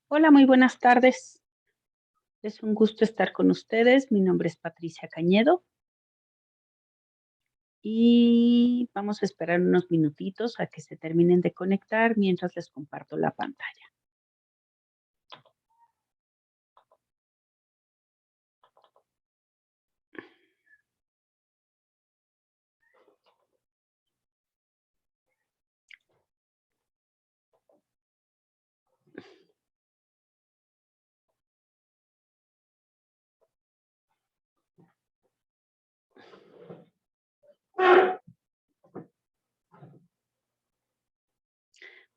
Hola, muy buenas tardes. Es un gusto estar con ustedes. Mi nombre es Patricia Cañedo y vamos a esperar unos minutitos a que se terminen de conectar mientras les comparto la pantalla.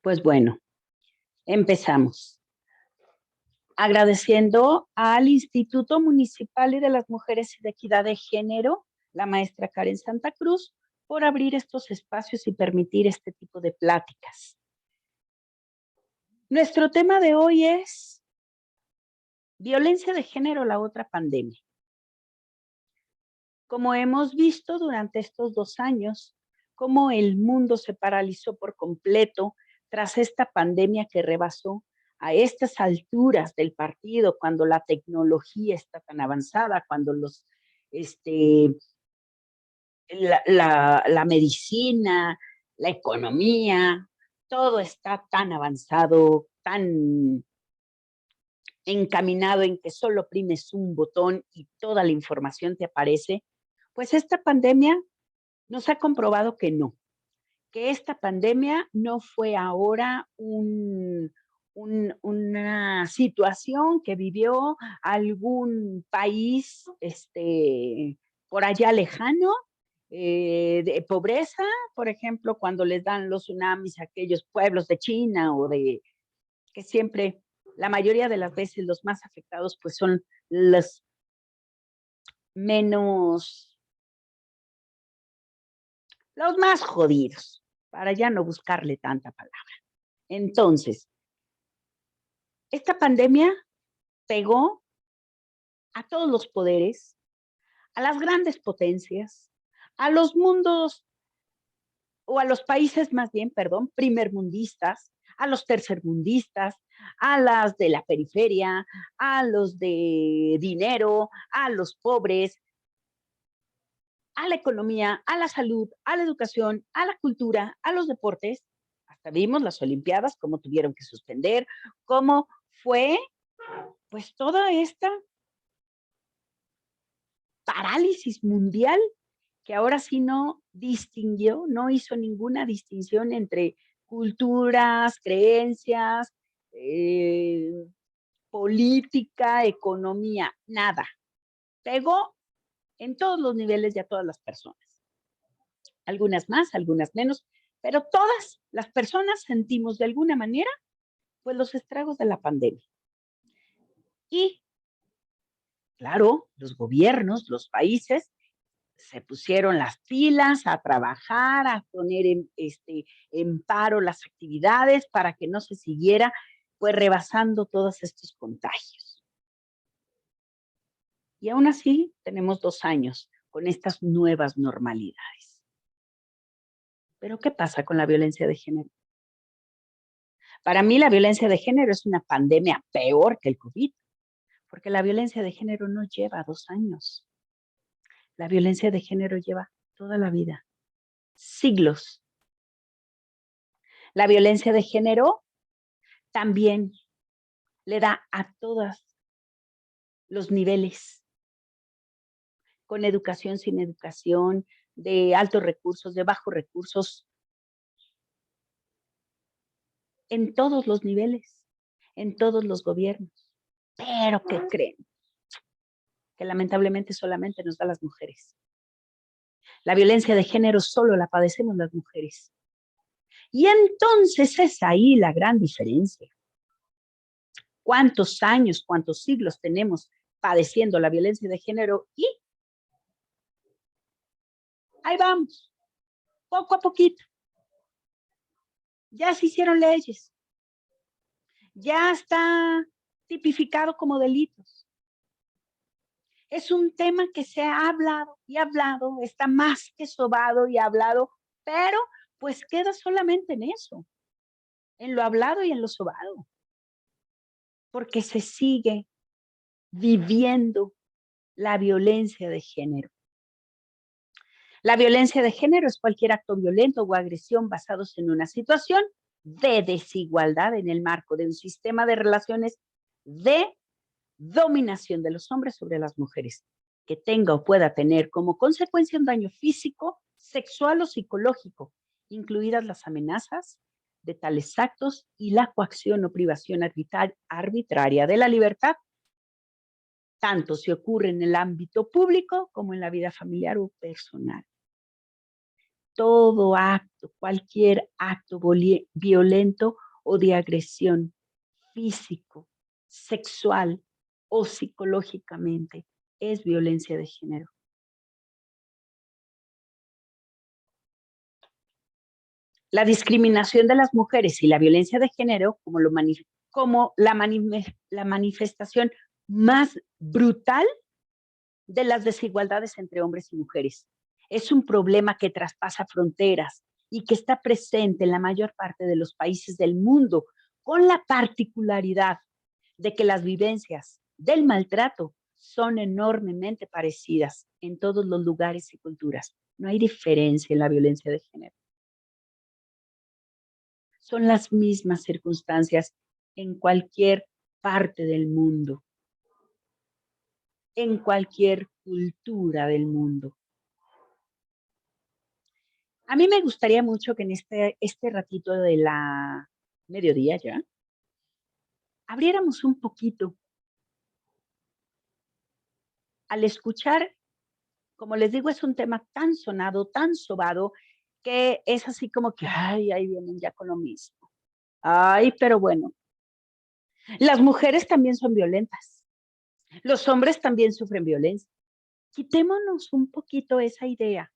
Pues bueno, empezamos. Agradeciendo al Instituto Municipal y de las Mujeres y de Equidad de Género, la maestra Karen Santa Cruz, por abrir estos espacios y permitir este tipo de pláticas. Nuestro tema de hoy es violencia de género, la otra pandemia. Como hemos visto durante estos 2 años, cómo el mundo se paralizó por completo tras esta pandemia que rebasó a estas alturas del partido, cuando la tecnología está tan avanzada, cuando este, la medicina, la economía, todo está tan avanzado, tan encaminado en que solo oprimes un botón y toda la información te aparece, pues esta pandemia nos ha comprobado que no, que esta pandemia no fue ahora una situación que vivió algún país por allá lejano, de pobreza, por ejemplo, cuando les dan los tsunamis a aquellos pueblos de China o de que siempre, la mayoría de las veces los más afectados pues son los menos, los más jodidos, para ya no buscarle tanta palabra. Entonces, esta pandemia pegó a todos los poderes, a las grandes potencias, a los mundos o a los países más bien, perdón, primermundistas, a los tercermundistas, a las de la periferia, a los de dinero, a los pobres, a la economía, a la salud, a la educación, a la cultura, a los deportes. Hasta vimos las Olimpiadas, cómo tuvieron que suspender, cómo fue pues toda esta parálisis mundial que ahora sí no distinguió, no hizo ninguna distinción entre culturas, creencias, eh, política, economía, nada. Pegó en todos los niveles y a todas las personas. Algunas más, algunas menos, pero todas las personas sentimos de alguna manera pues los estragos de la pandemia. Y claro, los gobiernos, los países se pusieron las pilas a trabajar, a poner en paro las actividades para que no se siguiera pues rebasando todos estos contagios. Y aún así tenemos 2 años con estas nuevas normalidades. Pero ¿qué pasa con la violencia de género? Para mí la violencia de género es una pandemia peor que el COVID, porque la violencia de género no lleva 2 años. La violencia de género lleva toda la vida, siglos. La violencia de género también le da a todos los niveles, con educación, sin educación, de altos recursos, de bajos recursos, en todos los niveles, en todos los gobiernos. Pero ¿qué creen? Que lamentablemente solamente nos da a las mujeres. La violencia de género solo la padecemos las mujeres. Y entonces es ahí la gran diferencia. ¿Cuántos años, cuántos siglos tenemos padeciendo la violencia de género? Y ahí vamos, poco a poquito. Ya se hicieron leyes, ya está tipificado como delitos. Es un tema que se ha hablado y hablado, está más que sobado y hablado, pero pues queda solamente en eso, en lo hablado y en lo sobado. porque se sigue viviendo la violencia de género. La violencia de género es cualquier acto violento o agresión basados en una situación de desigualdad en el marco de un sistema de relaciones de dominación de los hombres sobre las mujeres, que tenga o pueda tener como consecuencia un daño físico, sexual o psicológico, incluidas las amenazas de tales actos y la coacción o privación arbitraria de la libertad, tanto si ocurre en el ámbito público como en la vida familiar o personal. Todo acto, cualquier acto violento o de agresión físico, sexual o psicológicamente es violencia de género. La discriminación de las mujeres y la violencia de género como la manifestación más brutal de las desigualdades entre hombres y mujeres. Es un problema que traspasa fronteras y que está presente en la mayor parte de los países del mundo, con la particularidad de que las vivencias del maltrato son enormemente parecidas en todos los lugares y culturas. No hay diferencia en la violencia de género. Son las mismas circunstancias en cualquier parte del mundo, en cualquier cultura del mundo. A mí me gustaría mucho que en este ratito de la mediodía ya, abriéramos un poquito al escuchar, como les digo, es un tema tan sonado, tan sobado, que es así como que, ay, ahí vienen ya con lo mismo. Ay, pero bueno, las mujeres también son violentas, los hombres también sufren violencia. Quitémonos un poquito esa idea,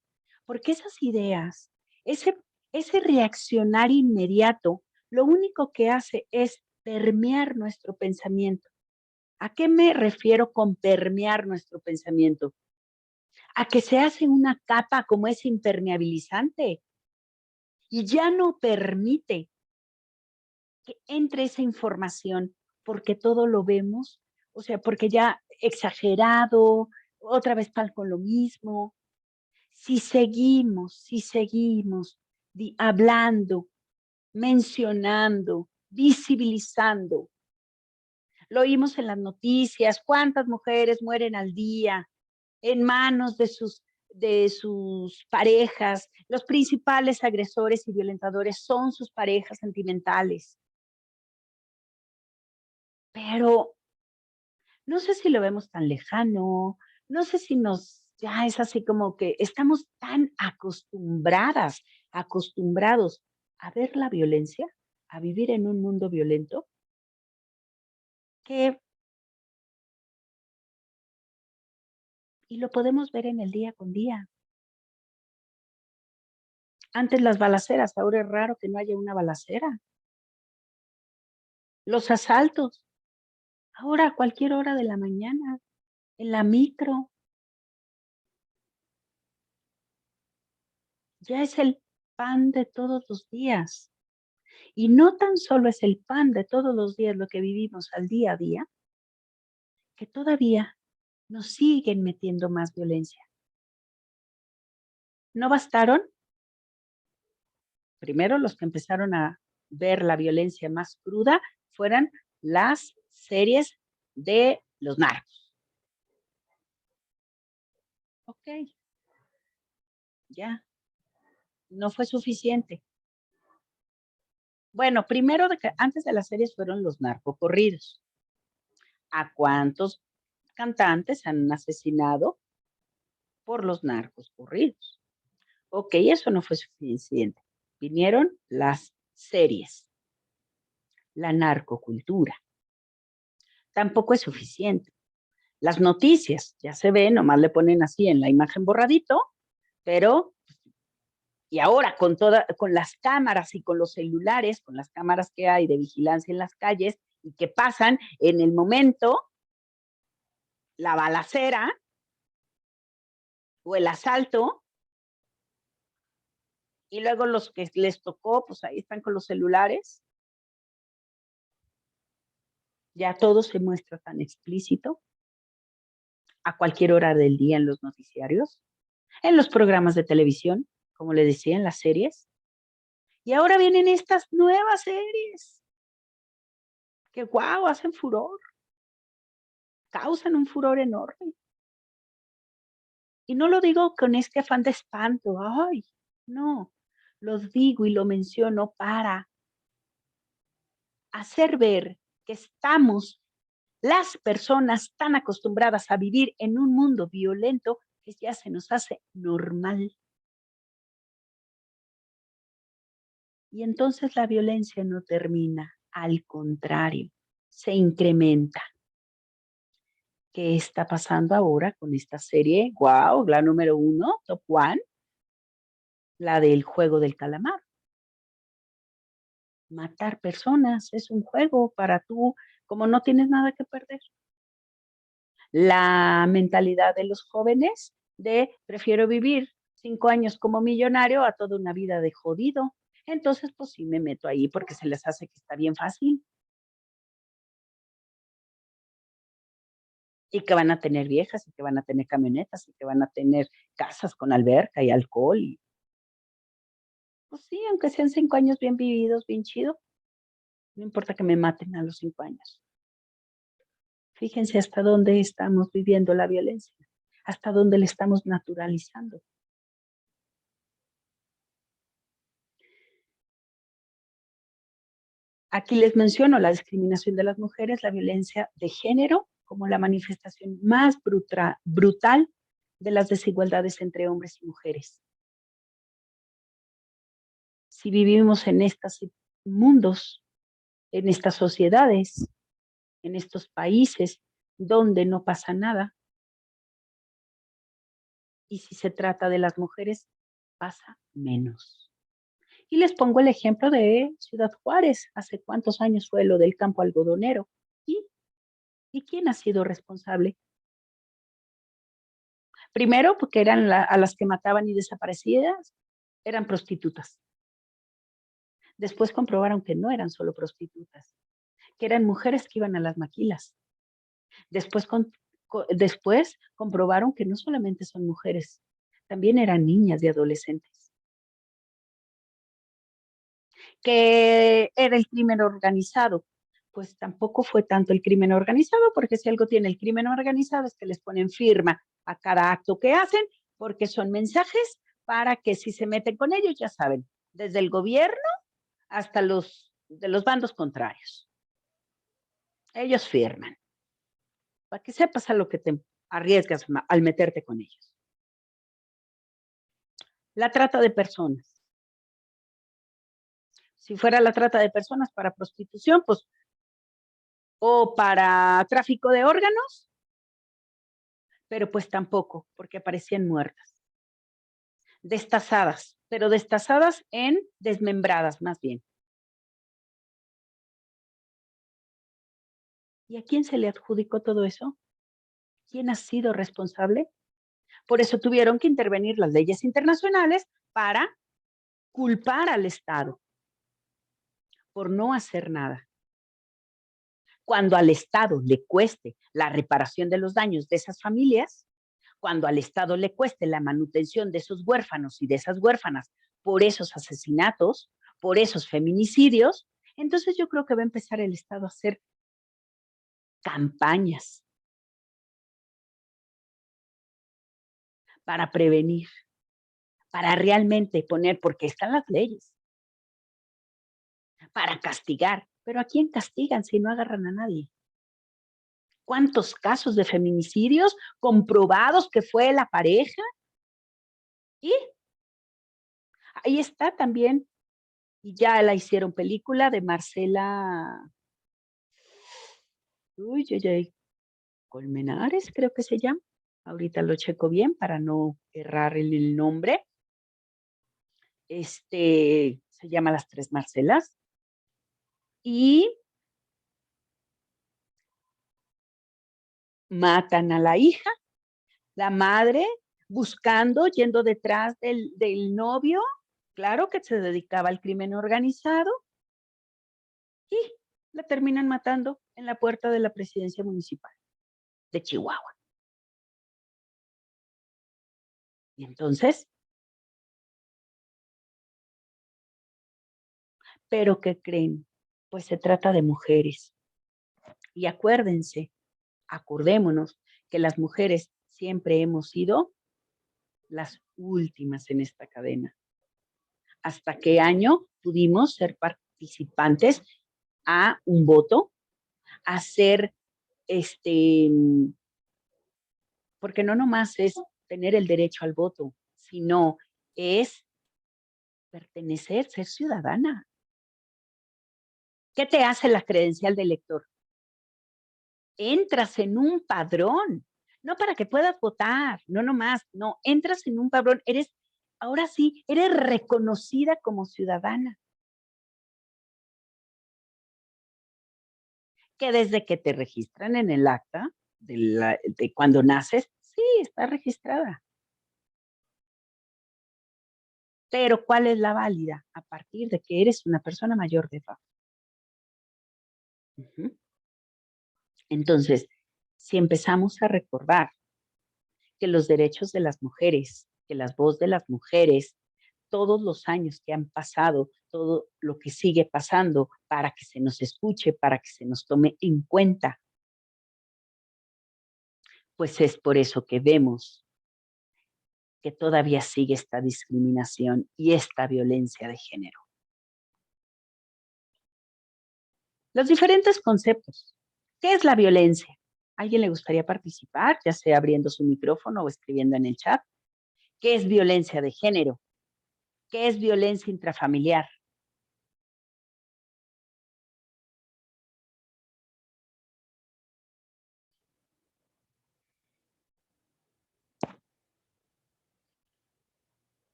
porque esas ideas, ese, ese reaccionar inmediato, lo único que hace es permear nuestro pensamiento. ¿A qué me refiero con permear nuestro pensamiento? A que se hace una capa como es impermeabilizante y ya no permite que entre esa información porque todo lo vemos, o sea, porque ya exagerado, otra vez tal con lo mismo. Si seguimos hablando, mencionando, visibilizando, lo oímos en las noticias, cuántas mujeres mueren al día en manos de sus parejas. Los principales agresores y violentadores son sus parejas sentimentales. Pero no sé si lo vemos tan lejano, no sé si ya es así como que estamos tan acostumbrados a ver la violencia, a vivir en un mundo violento, que, y lo podemos ver en el día con día. Antes las balaceras, ahora es raro que no haya una balacera. Los asaltos, ahora a cualquier hora de la mañana, en la micro, ya es el pan de todos los días. Y no tan solo es el pan de todos los días lo que vivimos al día a día, que todavía nos siguen metiendo más violencia. ¿No bastaron? Primero los que empezaron a ver la violencia más cruda fueran las series de los narcos. Ok, ya, no fue suficiente. Bueno, primero, antes de las series fueron los narcocorridos. ¿A cuántos cantantes han asesinado por los narcocorridos? Ok, eso no fue suficiente. Vinieron las series, la narcocultura. Tampoco es suficiente. Las noticias, ya se ven, nomás le ponen así en la imagen borradito, pero y ahora con las cámaras y con los celulares, con las cámaras que hay de vigilancia en las calles y que pasan en el momento, la balacera o el asalto, y luego los que les tocó, pues ahí están con los celulares. Ya todo se muestra tan explícito a cualquier hora del día en los noticiarios, en los programas de televisión, como le decía, en las series. Y ahora vienen estas nuevas series que, guau, hacen furor, causan un furor enorme. Y no lo digo con este afán de espanto, ay, no, lo digo y lo menciono para hacer ver que estamos las personas tan acostumbradas a vivir en un mundo violento que ya se nos hace normal. Y entonces la violencia no termina, al contrario, se incrementa. ¿Qué está pasando ahora con esta serie? Wow, la número uno, top one, la del juego del calamar. Matar personas es un juego para tú, como no tienes nada que perder. La mentalidad de los jóvenes de prefiero vivir 5 años como millonario a toda una vida de jodido. Entonces, pues sí me meto ahí porque se les hace que está bien fácil y que van a tener viejas y que van a tener camionetas y que van a tener casas con alberca y alcohol. Y, pues sí, aunque sean 5 años bien vividos, bien chido, no importa que me maten a los 5 años. Fíjense hasta dónde estamos viviendo la violencia, hasta dónde le estamos naturalizando. Aquí les menciono la discriminación de las mujeres, la violencia de género como la manifestación más brutal de las desigualdades entre hombres y mujeres. Si vivimos en estos mundos, en estas sociedades, en estos países donde no pasa nada, y si se trata de las mujeres, pasa menos. Y les pongo el ejemplo de Ciudad Juárez. ¿Hace cuántos años fue lo del campo algodonero? ¿Y, ¿Y quién ha sido responsable? Primero, porque eran a las que mataban y desaparecidas, eran prostitutas. Después comprobaron que no eran solo prostitutas, que eran mujeres que iban a las maquilas. Después comprobaron que no solamente son mujeres, también eran niñas y adolescentes. Que era el crimen organizado. Pues tampoco fue tanto el crimen organizado, porque si algo tiene el crimen organizado es que les ponen firma a cada acto que hacen, porque son mensajes para que si se meten con ellos, ya saben, desde el gobierno hasta los de los bandos contrarios. Ellos firman, para que sepas a lo que te arriesgas al meterte con ellos. La trata de personas. Si fuera la trata de personas para prostitución, pues, o para tráfico de órganos, pero pues tampoco, porque aparecían muertas, destazadas, pero destazadas en desmembradas más bien. ¿Y a quién se le adjudicó todo eso? ¿Quién ha sido responsable? Por eso tuvieron que intervenir las leyes internacionales para culpar al Estado por no hacer nada. Cuando al Estado le cueste la reparación de los daños de esas familias, cuando al Estado le cueste la manutención de esos huérfanos y de esas huérfanas por esos asesinatos, por esos feminicidios, entonces yo creo que va a empezar el Estado a hacer campañas para prevenir, para realmente poner, porque están las leyes, para castigar. Pero ¿a quién castigan si no agarran a nadie? ¿Cuántos casos de feminicidios comprobados que fue la pareja? Y ahí está también, y ya la hicieron película de Marcela, uy, uy, uy, Colmenares, creo que se llama. Ahorita lo checo bien para no errar el nombre. Se llama Las Tres Marcelas. Y matan a la hija, la madre, buscando, yendo detrás del novio, claro que se dedicaba al crimen organizado, y la terminan matando en la puerta de la presidencia municipal de Chihuahua. Y entonces, ¿pero qué creen? Pues se trata de mujeres. Y acuérdense, acordémonos que las mujeres siempre hemos sido las últimas en esta cadena. ¿Hasta qué año pudimos ser participantes a un voto, a ser, porque no nomás es tener el derecho al voto, sino es pertenecer, ser ciudadana? ¿Qué te hace la credencial de elector? Entras en un padrón, no para que puedas votar, no nomás, no, entras en un padrón, ahora sí, eres reconocida como ciudadana. Que desde que te registran en el acta de cuando naces, sí, está registrada. Pero ¿cuál es la válida? A partir de que eres una persona mayor de edad. Entonces, si empezamos a recordar que los derechos de las mujeres, que las voces de las mujeres, todos los años que han pasado, todo lo que sigue pasando para que se nos escuche, para que se nos tome en cuenta, pues es por eso que vemos que todavía sigue esta discriminación y esta violencia de género. Los diferentes conceptos. ¿Qué es la violencia? ¿A alguien le gustaría participar, ya sea abriendo su micrófono o escribiendo en el chat? ¿Qué es violencia de género? ¿Qué es violencia intrafamiliar?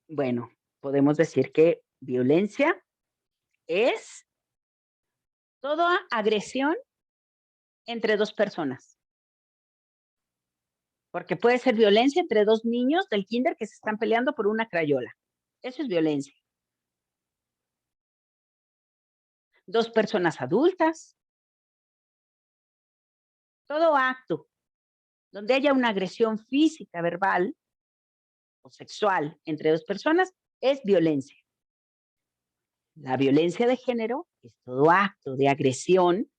Bueno, podemos decir que violencia es toda agresión entre dos personas. Porque puede ser violencia entre dos niños del kinder que se están peleando por una crayola. Eso es violencia. Dos personas adultas. Todo acto donde haya una agresión física, verbal o sexual entre dos personas es violencia. La violencia de género es todo acto de agresión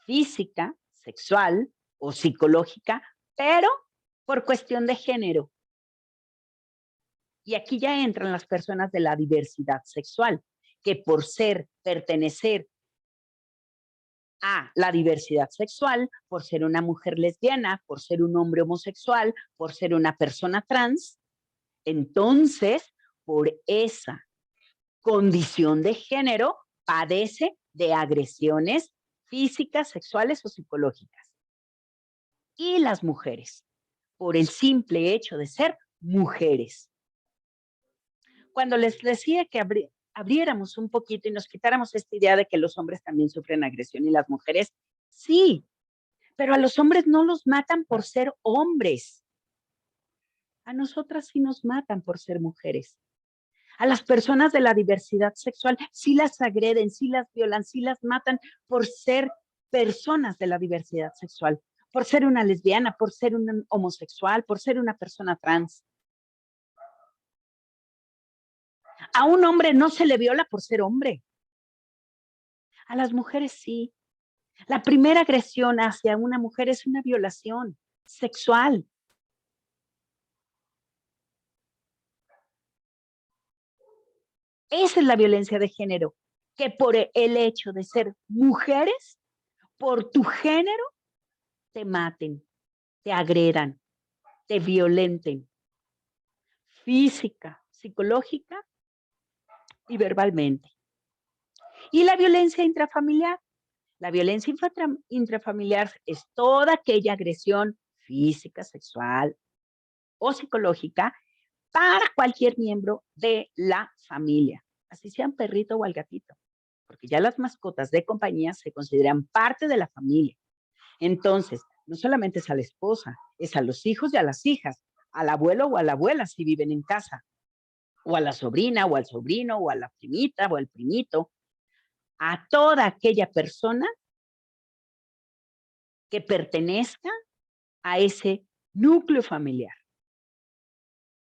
física, sexual o psicológica, pero por cuestión de género. Y aquí ya entran las personas de la diversidad sexual, que por pertenecer a la diversidad sexual, por ser una mujer lesbiana, por ser un hombre homosexual, por ser una persona trans, entonces, por esa condición de género, padece de agresiones físicas, sexuales o psicológicas. Y las mujeres, por el simple hecho de ser mujeres. Cuando les decía que abriéramos un poquito y nos quitáramos esta idea de que los hombres también sufren agresión y las mujeres, sí, pero a los hombres no los matan por ser hombres. A nosotras sí nos matan por ser mujeres. A las personas de la diversidad sexual sí las agreden, sí las violan, sí las matan por ser personas de la diversidad sexual, por ser una lesbiana, por ser un homosexual, por ser una persona trans. A un hombre no se le viola por ser hombre. A las mujeres sí. La primera agresión hacia una mujer es una violación sexual. Esa es la violencia de género, que por el hecho de ser mujeres, por tu género, te maten, te agredan, te violenten, física, psicológica y verbalmente. Y la violencia intrafamiliar. La violencia intrafamiliar es toda aquella agresión física, sexual o psicológica para cualquier miembro de la familia, así sean perrito o al gatito, porque ya las mascotas de compañía se consideran parte de la familia. Entonces, no solamente es a la esposa, es a los hijos y a las hijas, al abuelo o a la abuela si viven en casa, o a la sobrina o al sobrino o a la primita o al primito, a toda aquella persona que pertenezca a ese núcleo familiar.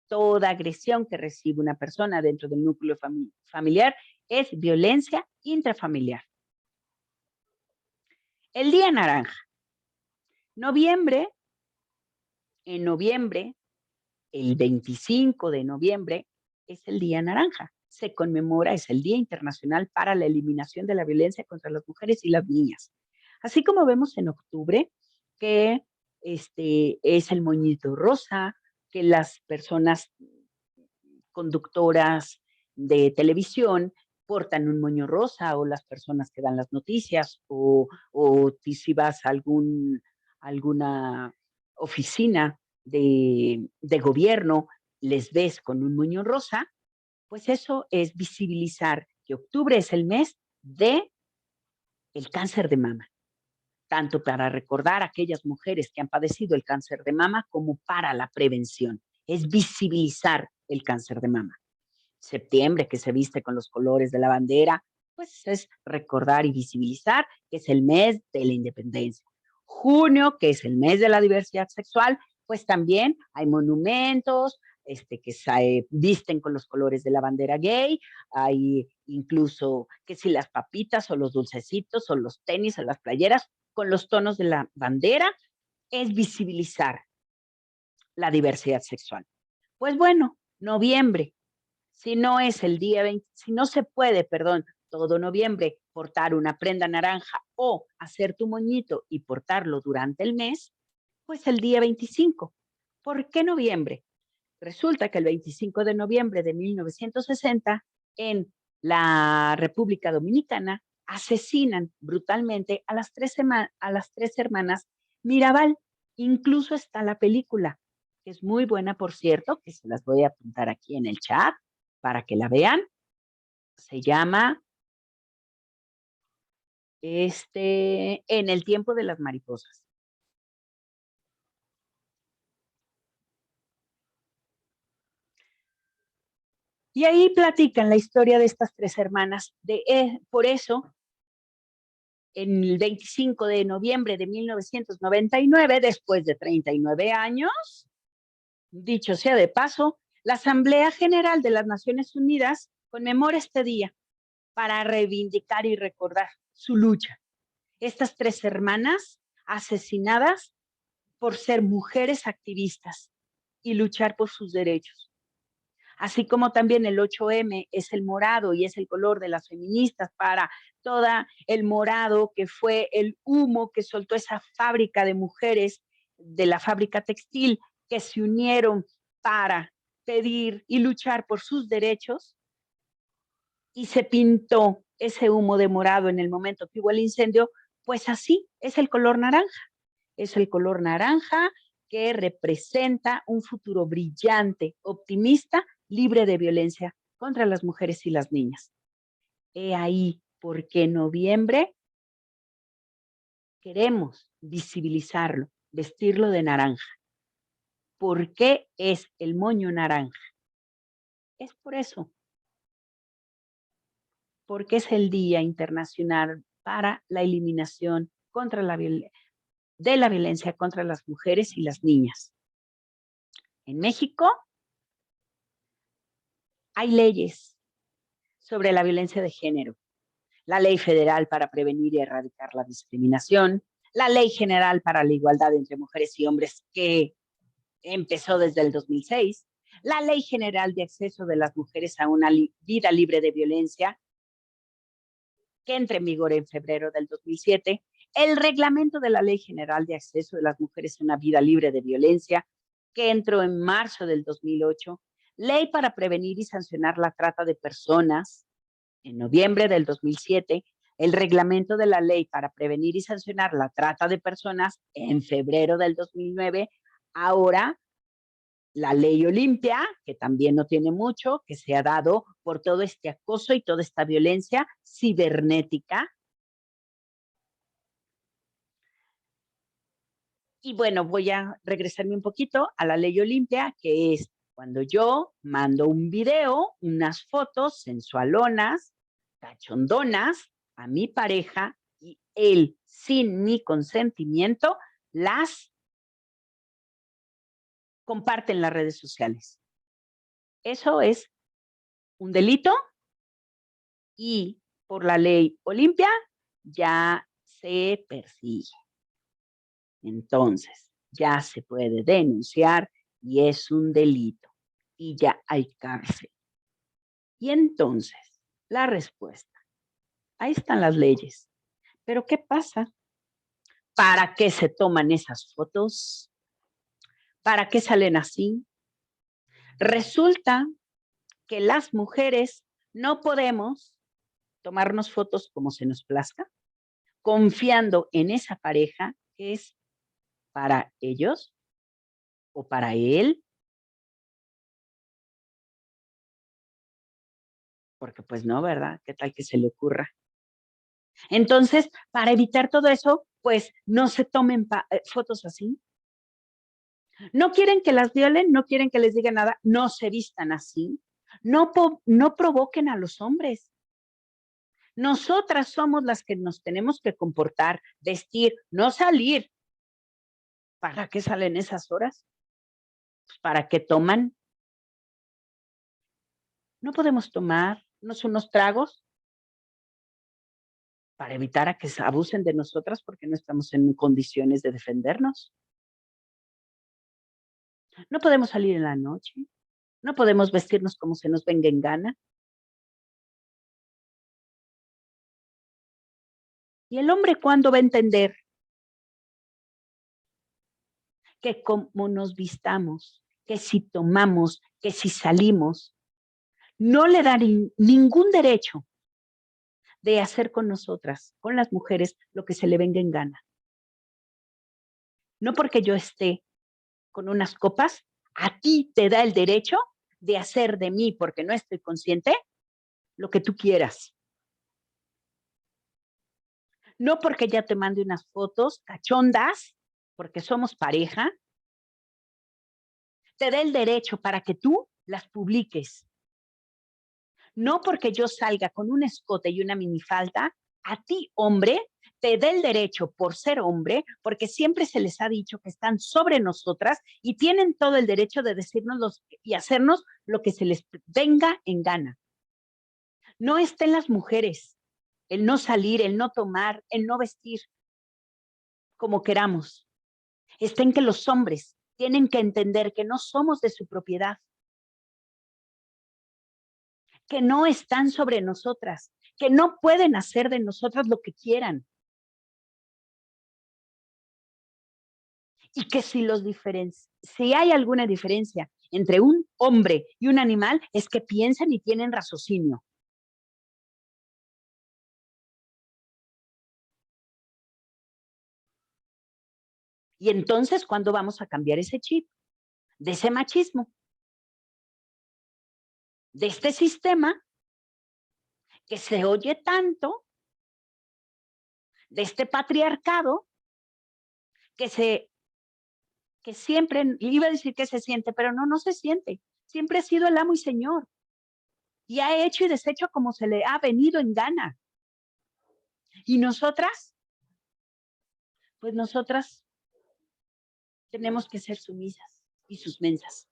Toda agresión que recibe una persona dentro del núcleo familiar es violencia intrafamiliar. El Día Naranja. En noviembre, el 25 de noviembre, es el Día Naranja. Se conmemora, es el Día Internacional para la Eliminación de la Violencia contra las Mujeres y las Niñas. Así como vemos en octubre que es el moñito rosa, que las personas conductoras de televisión portan un moño rosa, o las personas que dan las noticias, o si vas a alguna oficina de gobierno, les ves con un moño rosa, pues eso es visibilizar que octubre es el mes de el cáncer de mama, tanto para recordar a aquellas mujeres que han padecido el cáncer de mama como para la prevención. Es visibilizar el cáncer de mama. Septiembre, que se viste con los colores de la bandera, pues es recordar y visibilizar que es el mes de la independencia. Junio, que es el mes de la diversidad sexual, pues también hay monumentos que se visten con los colores de la bandera gay, hay incluso que si las papitas o los dulcecitos o los tenis o las playeras con los tonos de la bandera, es visibilizar la diversidad sexual. Pues bueno, noviembre, si no es el día 20, si no se puede, perdón, todo noviembre portar una prenda naranja o hacer tu moñito y portarlo durante el mes, pues el día 25. ¿Por qué noviembre? Resulta que el 25 de noviembre de 1960, en la República Dominicana, asesinan brutalmente a las tres hermanas Mirabal. Incluso está la película, que es muy buena, por cierto, que se las voy a apuntar aquí en el chat para que la vean. Se llama En el tiempo de las mariposas. Y ahí platican la historia de estas tres hermanas. Por eso, en el 25 de noviembre de 1999, después de 39 años, dicho sea de paso, la Asamblea General de las Naciones Unidas conmemora este día para reivindicar y recordar su lucha. Estas tres hermanas asesinadas por ser mujeres activistas y luchar por sus derechos. Así como también el 8M es el morado y es el color de las feministas para toda el morado que fue el humo que soltó esa fábrica de mujeres de la fábrica textil que se unieron para pedir y luchar por sus derechos, y se pintó ese humo de morado en el momento que hubo el incendio. Pues así es el color naranja. Es el color naranja que representa un futuro brillante, optimista, libre de violencia contra las mujeres y las niñas. He ahí por qué en noviembre queremos visibilizarlo, vestirlo de naranja. ¿Por qué es el moño naranja? Es por eso, porque es el Día Internacional para la Eliminación contra de la violencia contra las mujeres y las niñas. En México hay leyes sobre la violencia de género. La Ley Federal para Prevenir y Erradicar la Discriminación, la Ley General para la Igualdad entre Mujeres y Hombres, que empezó desde el 2006, la Ley General de Acceso de las Mujeres a una vida libre de violencia, que entra en vigor en febrero del 2007, el reglamento de la Ley General de Acceso de las Mujeres a una vida libre de violencia, que entró en marzo del 2008, Ley para Prevenir y Sancionar la Trata de Personas, en noviembre del 2007, el reglamento de la Ley para Prevenir y Sancionar la Trata de Personas, en febrero del 2009, ahora la Ley Olimpia, que también no tiene mucho, que se ha dado por todo este acoso y toda esta violencia cibernética. Y bueno, voy a regresarme un poquito a la Ley Olimpia, que es cuando yo mando un video, unas fotos sensualonas, cachondonas, a mi pareja y él, sin mi consentimiento, las comparte en las redes sociales. Eso es un delito y por la ley Olimpia ya se persigue. Entonces, ya se puede denunciar y es un delito y ya hay cárcel. Y entonces, la respuesta, ahí están las leyes. Pero ¿qué pasa? ¿Para qué se toman esas fotos? ¿Para qué salen así? Resulta que las mujeres no podemos tomarnos fotos como se nos plazca, confiando en esa pareja que es para ellos o para él, porque pues no, ¿verdad? ¿Qué tal que se le ocurra? Entonces, para evitar todo eso, pues no se tomen fotos así. No quieren que las violen, no quieren que les digan nada, no se vistan así, no provoquen a los hombres. Nosotras somos las que nos tenemos que comportar, vestir, no salir. ¿Para qué salen esas horas? Pues para qué toman. No podemos tomarnos unos tragos para evitar a que se abusen de nosotras porque no estamos en condiciones de defendernos. No podemos salir en la noche, no podemos vestirnos como se nos venga en gana. ¿Y el hombre cuándo va a entender que como nos vistamos, que si tomamos, que si salimos, no le da ningún derecho de hacer con nosotras, con las mujeres, lo que se le venga en gana? No porque yo esté con unas copas, a ti te da el derecho de hacer de mí, porque no estoy consciente, lo que tú quieras. No porque ya te mande unas fotos cachondas, porque somos pareja, te da el derecho para que tú las publiques. No porque yo salga con un escote y una minifalda, a ti, hombre, te da el derecho por ser hombre, porque siempre se les ha dicho que están sobre nosotras y tienen todo el derecho de decirnos y hacernos lo que se les venga en gana. No está en las mujeres el no salir, el no tomar, el no vestir como queramos. Está en que los hombres tienen que entender que no somos de su propiedad, que no están sobre nosotras, que no pueden hacer de nosotras lo que quieran. Y que si hay alguna diferencia entre un hombre y un animal, es que piensan y tienen raciocinio. Y entonces, ¿cuándo vamos a cambiar ese chip? De ese machismo, de este sistema que se oye tanto, de este patriarcado que que siempre, iba a decir que se siente, pero no se siente. Siempre ha sido el amo y señor. Y ha hecho y deshecho como se le ha venido en gana. Y nosotras, pues nosotras tenemos que ser sumisas y susmensas.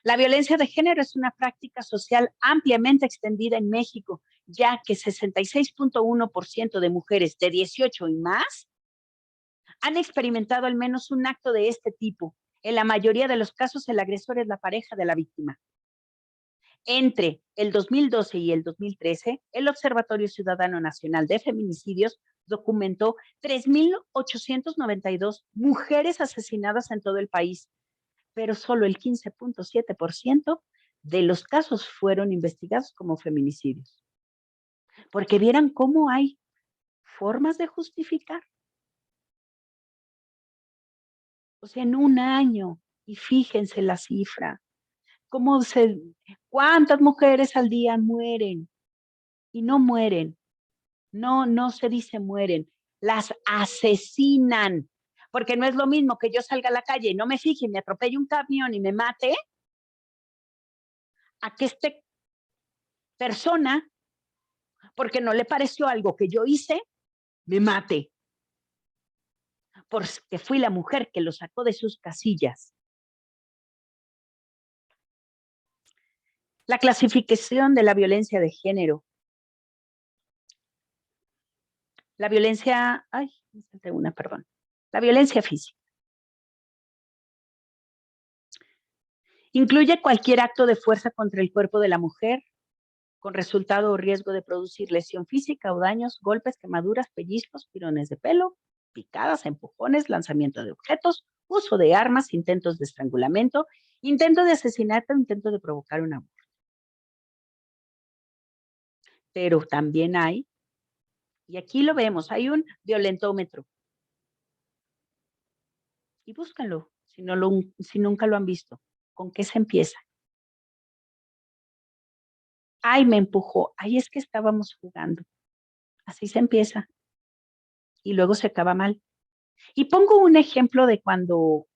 La violencia de género es una práctica social ampliamente extendida en México, ya que 66.1% de mujeres de 18 y más han experimentado al menos un acto de este tipo. En la mayoría de los casos, el agresor es la pareja de la víctima. Entre el 2012 y el 2013, el Observatorio Ciudadano Nacional de Feminicidios documentó 3.892 mujeres asesinadas en todo el país, pero solo el 15.7% de los casos fueron investigados como feminicidios. Porque vieran cómo hay formas de justificar. O sea, en un año, y fíjense la cifra, cuántas mujeres al día mueren y no mueren. No se dice mueren, las asesinan. Porque no es lo mismo que yo salga a la calle y no me fije y me atropelle un camión y me mate, a que esté persona, porque no le pareció algo que yo hice, me mate, porque fui la mujer que lo sacó de sus casillas. La clasificación de la violencia de género. La violencia, ay, me salté una, perdón. La violencia física. Incluye cualquier acto de fuerza contra el cuerpo de la mujer, con resultado o riesgo de producir lesión física o daños, golpes, quemaduras, pellizcos, tirones de pelo, picadas, empujones, lanzamiento de objetos, uso de armas, intentos de estrangulamiento, intento de asesinato, intento de provocar un aborto. Pero también hay, y aquí lo vemos, hay un violentómetro. Y búscanlo, si nunca lo han visto. ¿Con qué se empieza? Ay, me empujó. Ay, es que estábamos jugando. Así se empieza. Y luego se acaba mal. Y pongo un ejemplo de cuando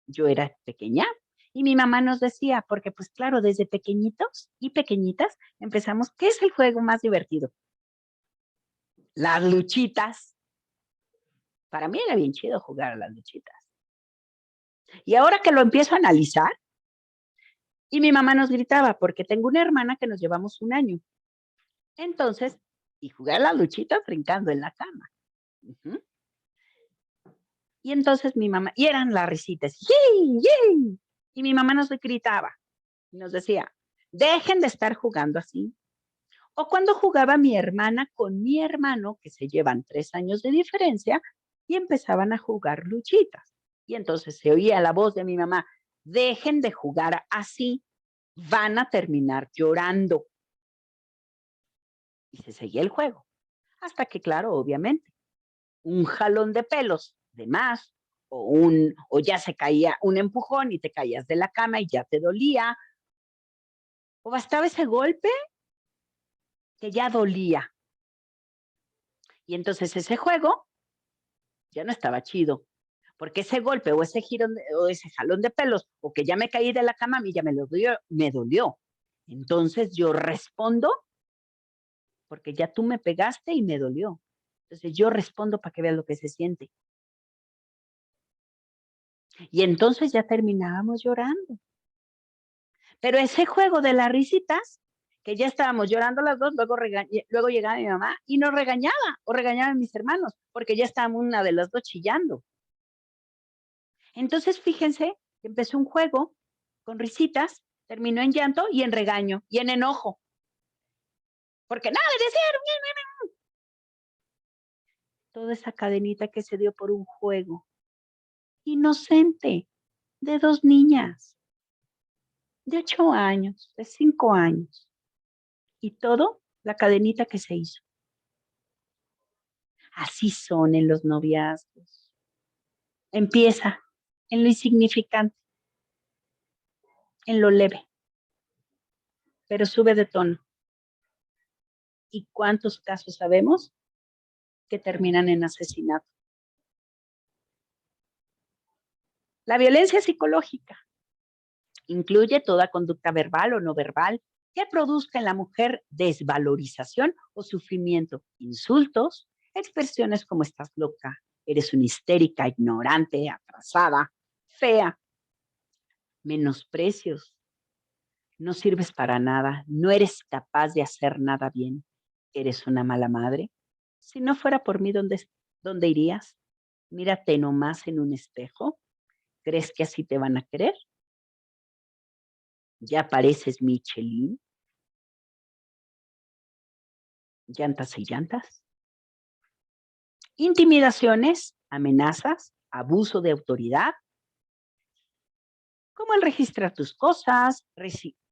yo era pequeña y mi mamá nos decía, porque pues claro, desde pequeñitos y pequeñitas empezamos, ¿qué es el juego más divertido? Las luchitas. Para mí era bien chido jugar a las luchitas. Y ahora que lo empiezo a analizar, y mi mamá nos gritaba, porque tengo una hermana que nos llevamos un año. Entonces, y jugar a las luchitas brincando en la cama. Ujú. Y entonces mi mamá, y eran las risitas, ¡yay, yay! Y mi mamá nos gritaba y nos decía, dejen de estar jugando así. O cuando jugaba mi hermana con mi hermano, que se llevan 3 años de diferencia, y empezaban a jugar luchitas. Y entonces se oía la voz de mi mamá, dejen de jugar así, van a terminar llorando. Y se seguía el juego. Hasta que, claro, obviamente, un jalón de pelos de más, o ya se caía un empujón y te caías de la cama y ya te dolía, o bastaba ese golpe que ya dolía. Y entonces ese juego ya no estaba chido, porque ese golpe o ese giro o ese jalón de pelos o que ya me caí de la cama a mí ya me dolió. Entonces yo respondo porque ya tú me pegaste y me dolió. Entonces yo respondo para que veas lo que se siente. Y entonces ya terminábamos llorando. Pero ese juego de las risitas, que ya estábamos llorando las dos, luego llegaba mi mamá y nos regañaba, o regañaban mis hermanos, porque ya estábamos una de las dos chillando. Entonces, fíjense, empezó un juego con risitas, terminó en llanto y en regaño y en enojo. Porque nada de decir, toda esa cadenita que se dio por un juego inocente de dos niñas de 8 años, de 5 años. Y todo la cadenita que se hizo. Así son en los noviazgos. Empieza en lo insignificante, en lo leve, pero sube de tono. ¿Y cuántos casos sabemos que terminan en asesinato? La violencia psicológica incluye toda conducta verbal o no verbal que produzca en la mujer desvalorización o sufrimiento, insultos, expresiones como estás loca, eres una histérica, ignorante, atrasada, fea, menosprecios, no sirves para nada, no eres capaz de hacer nada bien, eres una mala madre. Si no fuera por mí, ¿dónde irías? Mírate nomás en un espejo. ¿Crees que así te van a querer? Ya pareces Michelin, llantas y llantas. Intimidaciones, amenazas, abuso de autoridad, como el registrar tus cosas,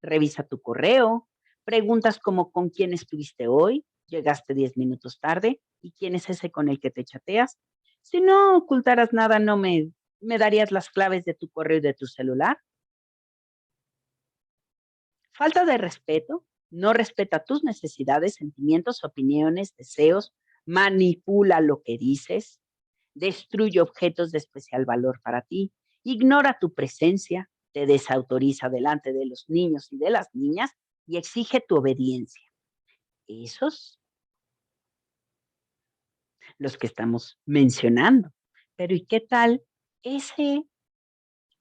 revisa tu correo, preguntas como con quién estuviste hoy, llegaste 10 minutos tarde y quién es ese con el que te chateas. Si no ocultaras nada, no me darías las claves de tu correo y de tu celular. Falta de respeto, no respeta tus necesidades, sentimientos, opiniones, deseos, manipula lo que dices, destruye objetos de especial valor para ti, ignora tu presencia, te desautoriza delante de los niños y de las niñas y exige tu obediencia. Esos, los que estamos mencionando. Pero ¿y qué tal ese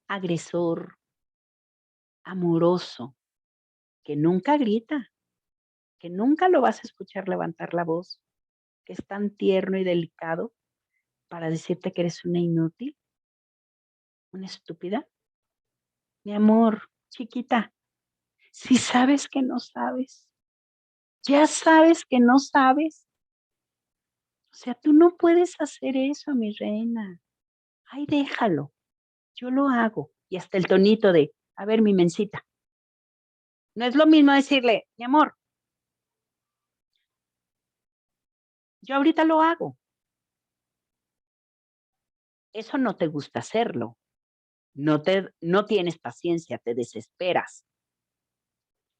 agresor amoroso que nunca grita, que nunca lo vas a escuchar levantar la voz, que es tan tierno y delicado para decirte que eres una inútil, una estúpida? Mi amor, chiquita, si sabes que no sabes, ya sabes que no sabes. O sea, tú no puedes hacer eso, mi reina. Ay, déjalo, yo lo hago. Y hasta el tonito de, a ver, mi mencita. No es lo mismo decirle, mi amor, yo ahorita lo hago. Eso no te gusta hacerlo. No tienes paciencia, te desesperas.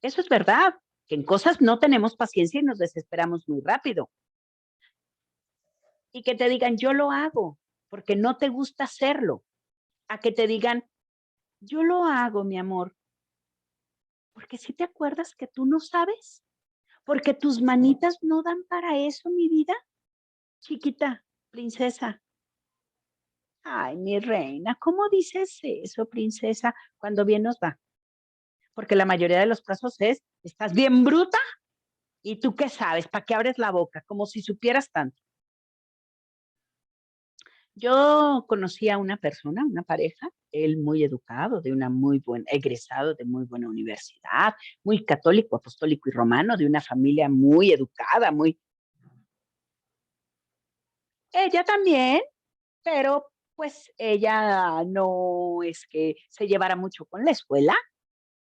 Eso es verdad, que en cosas no tenemos paciencia y nos desesperamos muy rápido. Y que te digan, yo lo hago, porque no te gusta hacerlo. A que te digan, yo lo hago, mi amor, porque si te acuerdas que tú no sabes, porque tus manitas no dan para eso, mi vida, chiquita, princesa. Ay, mi reina, ¿cómo dices eso, princesa, cuando bien nos va? Porque la mayoría de los casos es, estás bien bruta y tú qué sabes, ¿para qué abres la boca? Como si supieras tanto. Yo conocí a una persona, una pareja, él muy educado, de una muy buena, egresado de muy buena universidad, muy católico, apostólico y romano, de una familia muy educada, muy... Ella también, pero pues ella no es que se llevara mucho con la escuela,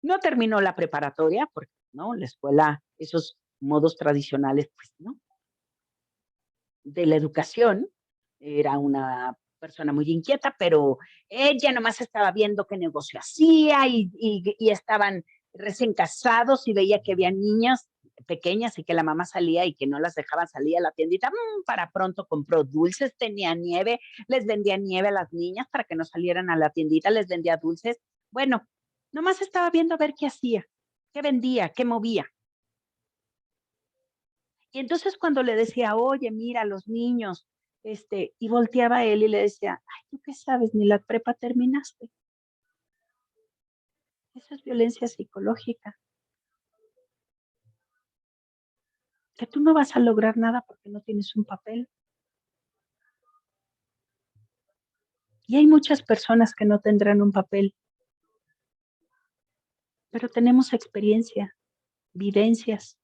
no terminó la preparatoria, porque no, la escuela, esos modos tradicionales, pues no, de la educación, era una persona muy inquieta, pero ella nomás estaba viendo qué negocio hacía y estaban recién casados y veía que había niñas pequeñas y que la mamá salía y que no las dejaban salir a la tiendita, para pronto compró dulces, tenía nieve, les vendía nieve a las niñas para que no salieran a la tiendita, les vendía dulces. Bueno, nomás estaba viendo a ver qué hacía, qué vendía, qué movía. Y entonces cuando le decía, oye, mira, los niños, y volteaba a él y le decía, ay, ¿tú qué sabes? Ni la prepa terminaste. Eso es violencia psicológica, que tú no vas a lograr nada porque no tienes un papel. Y hay muchas personas que no tendrán un papel, pero tenemos experiencia, vivencias.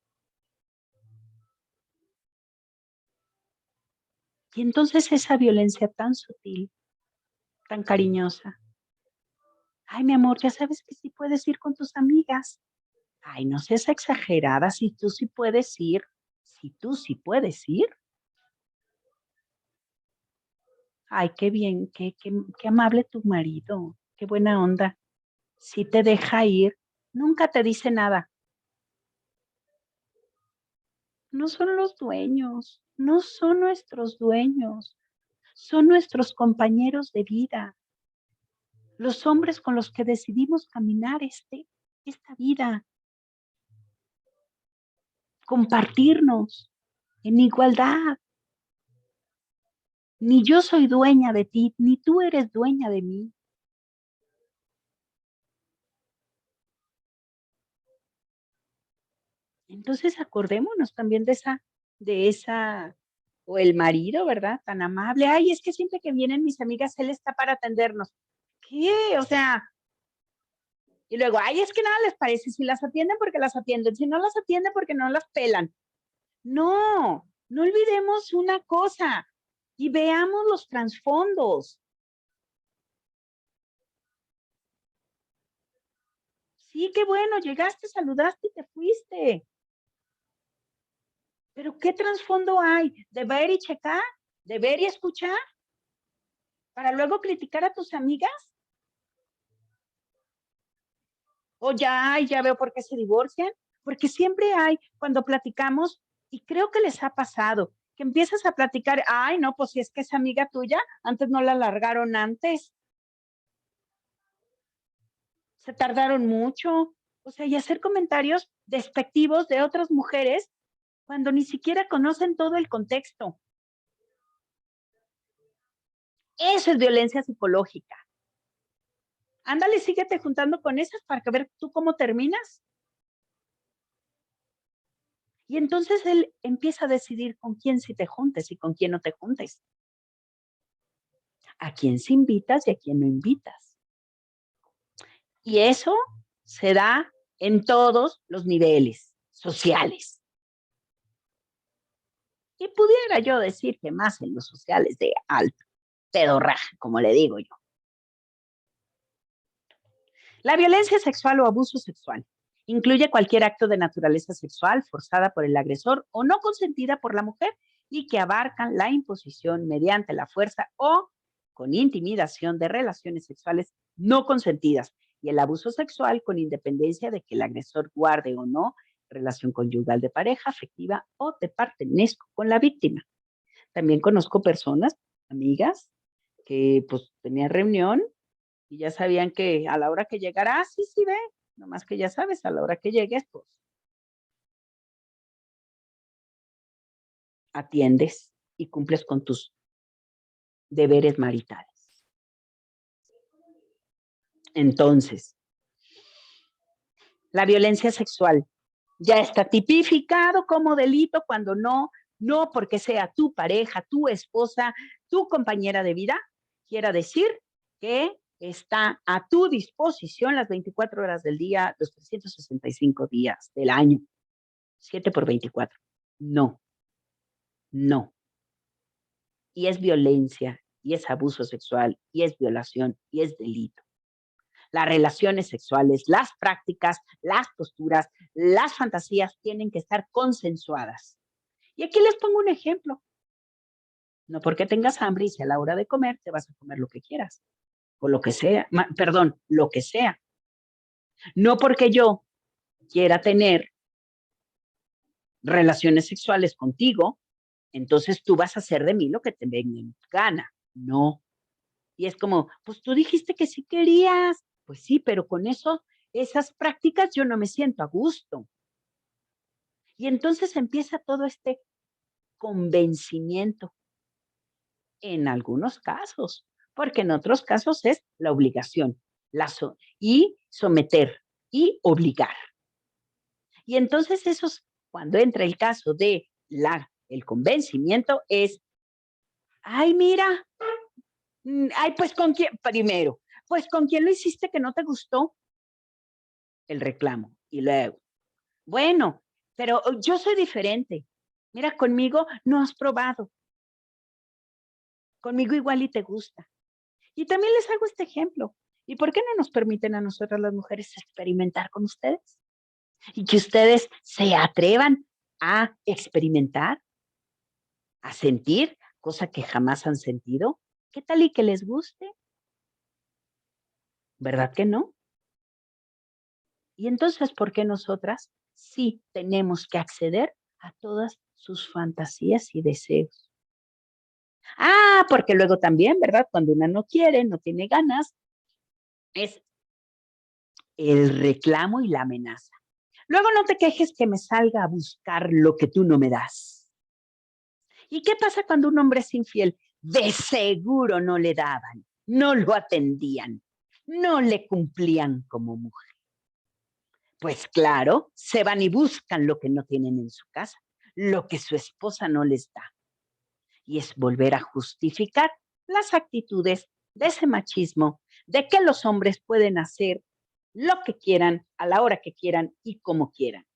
Y entonces esa violencia tan sutil, tan cariñosa. Ay, mi amor, ya sabes que sí puedes ir con tus amigas. Ay, no seas exagerada, si tú sí puedes ir, si tú sí puedes ir. Ay, qué bien, qué amable tu marido, qué buena onda. Si te deja ir, nunca te dice nada. No son los dueños, no son nuestros dueños, son nuestros compañeros de vida, los hombres con los que decidimos caminar esta vida, compartirnos en igualdad. Ni yo soy dueña de ti, ni tú eres dueña de mí. Entonces acordémonos también de esa, o el marido, ¿verdad? Tan amable. Ay, es que siempre que vienen mis amigas, él está para atendernos. ¿Qué? O sea, y luego, ay, es que nada les parece, si las atienden porque las atienden, si no las atienden porque no las pelan. No, no olvidemos una cosa y veamos los trasfondos. Sí, qué bueno, llegaste, saludaste y te fuiste. Pero ¿qué trasfondo hay? ¿De ver y checar? ¿De ver y escuchar? ¿Para luego criticar a tus amigas? O ya veo por qué se divorcian, porque siempre hay, cuando platicamos, y creo que les ha pasado, que empiezas a platicar, ay, no, pues si es que es amiga tuya, antes no la largaron antes, se tardaron mucho. O sea, y hacer comentarios despectivos de otras mujeres cuando ni siquiera conocen todo el contexto. Eso es violencia psicológica. Ándale, síguete juntando con esas para que ver tú cómo terminas. Y entonces él empieza a decidir con quién sí te juntes y con quién no te juntes. A quién sí invitas y a quién no invitas. Y eso se da en todos los niveles sociales. Y pudiera yo decir que más en los sociales de alto pedorraje, como le digo yo. La violencia sexual o abuso sexual incluye cualquier acto de naturaleza sexual forzada por el agresor o no consentida por la mujer y que abarcan la imposición mediante la fuerza o con intimidación de relaciones sexuales no consentidas y el abuso sexual con independencia de que el agresor guarde o no relación conyugal de pareja afectiva o de parentesco con la víctima. También conozco personas, amigas, que pues tenían reunión y ya sabían que a la hora que llegara, sí, sí, ve, nomás que ya sabes, a la hora que llegues, pues atiendes y cumples con tus deberes maritales. Entonces, la violencia sexual ya está tipificado como delito cuando no porque sea tu pareja, tu esposa, tu compañera de vida, quiera decir que está a tu disposición las 24 horas del día, los 365 días del año, 7 por 24. No, no. Y es violencia, y es abuso sexual, y es violación, y es delito. Las relaciones sexuales, las prácticas, las posturas, las fantasías tienen que estar consensuadas. Y aquí les pongo un ejemplo. No porque tengas hambre y sea la hora de comer, te vas a comer lo que quieras, o lo que sea, perdón, lo que sea. No porque yo quiera tener relaciones sexuales contigo, entonces tú vas a hacer de mí lo que te venga en gana. No. Y es como, pues tú dijiste que sí querías. Pues sí, pero con eso, esas prácticas yo no me siento a gusto. Y entonces empieza todo este convencimiento en algunos casos, porque en otros casos es la obligación y someter y obligar. Y entonces esos, cuando entra el caso de el convencimiento es, ay, mira, ay, pues con quién, primero, pues con quién lo hiciste que no te gustó el reclamo. Y luego, bueno, pero yo soy diferente. Mira, conmigo no has probado. Conmigo igual y te gusta. Y también les hago este ejemplo. ¿Y por qué no nos permiten a nosotras las mujeres experimentar con ustedes? Y que ustedes se atrevan a experimentar, a sentir, cosa que jamás han sentido. ¿Qué tal y que les guste? ¿Verdad que no? Y entonces, ¿por qué nosotras sí tenemos que acceder a todas sus fantasías y deseos? Ah, porque luego también, ¿verdad? Cuando una no quiere, no tiene ganas, es el reclamo y la amenaza. Luego no te quejes que me salga a buscar lo que tú no me das. ¿Y qué pasa cuando un hombre es infiel? De seguro no le daban, no lo atendían, no le cumplían como mujer. Pues claro, se van y buscan lo que no tienen en su casa, lo que su esposa no les da. Y es volver a justificar las actitudes de ese machismo, de que los hombres pueden hacer lo que quieran, a la hora que quieran y como quieran.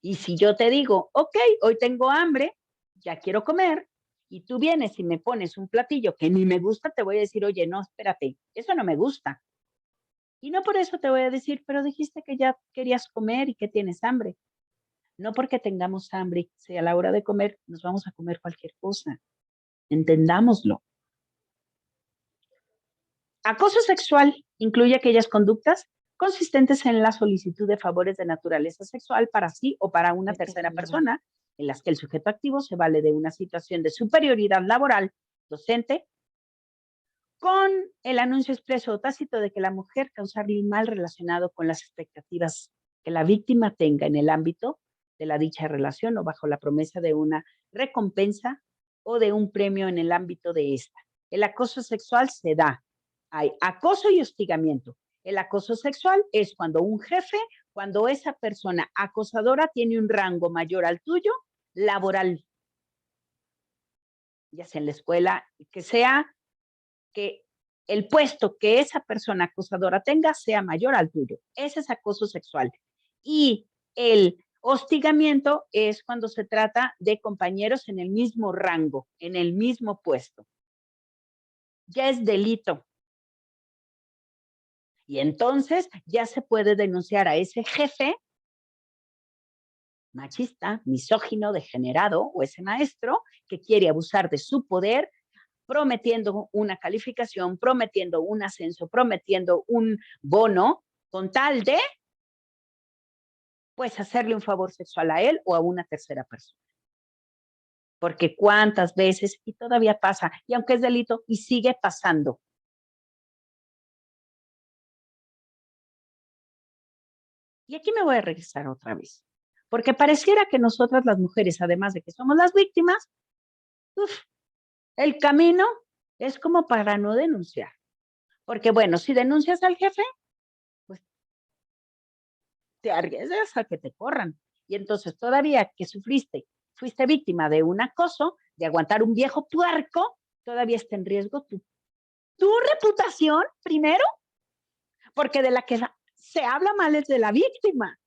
Y si yo te digo, ok, hoy tengo hambre, ya quiero comer, y tú vienes y me pones un platillo que ni me gusta, te voy a decir, oye, no, espérate, eso no me gusta. Y no por eso te voy a decir, pero dijiste que ya querías comer y que tienes hambre. No porque tengamos hambre, si a la hora de comer nos vamos a comer cualquier cosa. Entendámoslo. Acoso sexual incluye aquellas conductas consistentes en la solicitud de favores de naturaleza sexual para sí o para una tercera persona, en las que el sujeto activo se vale de una situación de superioridad laboral, docente con el anuncio expreso o tácito de que la mujer causarle un mal relacionado con las expectativas que la víctima tenga en el ámbito de la dicha relación o bajo la promesa de una recompensa o de un premio en el ámbito de esta. El acoso sexual se da. Hay acoso y hostigamiento. El acoso sexual es cuando un jefe, cuando esa persona acosadora tiene un rango mayor al tuyo laboral, ya sea en la escuela, que sea que el puesto que esa persona acosadora tenga sea mayor al tuyo. Ese es acoso sexual. Y el hostigamiento es cuando se trata de compañeros en el mismo rango, en el mismo puesto. Ya es delito. Y entonces ya se puede denunciar a ese jefe machista, misógino, degenerado o ese maestro que quiere abusar de su poder prometiendo una calificación, prometiendo un ascenso, prometiendo un bono, con tal de, pues, hacerle un favor sexual a él o a una tercera persona. Porque cuántas veces, y todavía pasa, y aunque es delito, y sigue pasando. Y aquí me voy a regresar otra vez, porque pareciera que nosotras las mujeres, además de que somos las víctimas, uf, el camino es como para no denunciar. Porque bueno, si denuncias al jefe, pues te arriesgas a que te corran. Y entonces todavía que sufriste, fuiste víctima de un acoso, de aguantar un viejo puerco, todavía está en riesgo tu reputación primero, porque de la que se habla mal es de la víctima.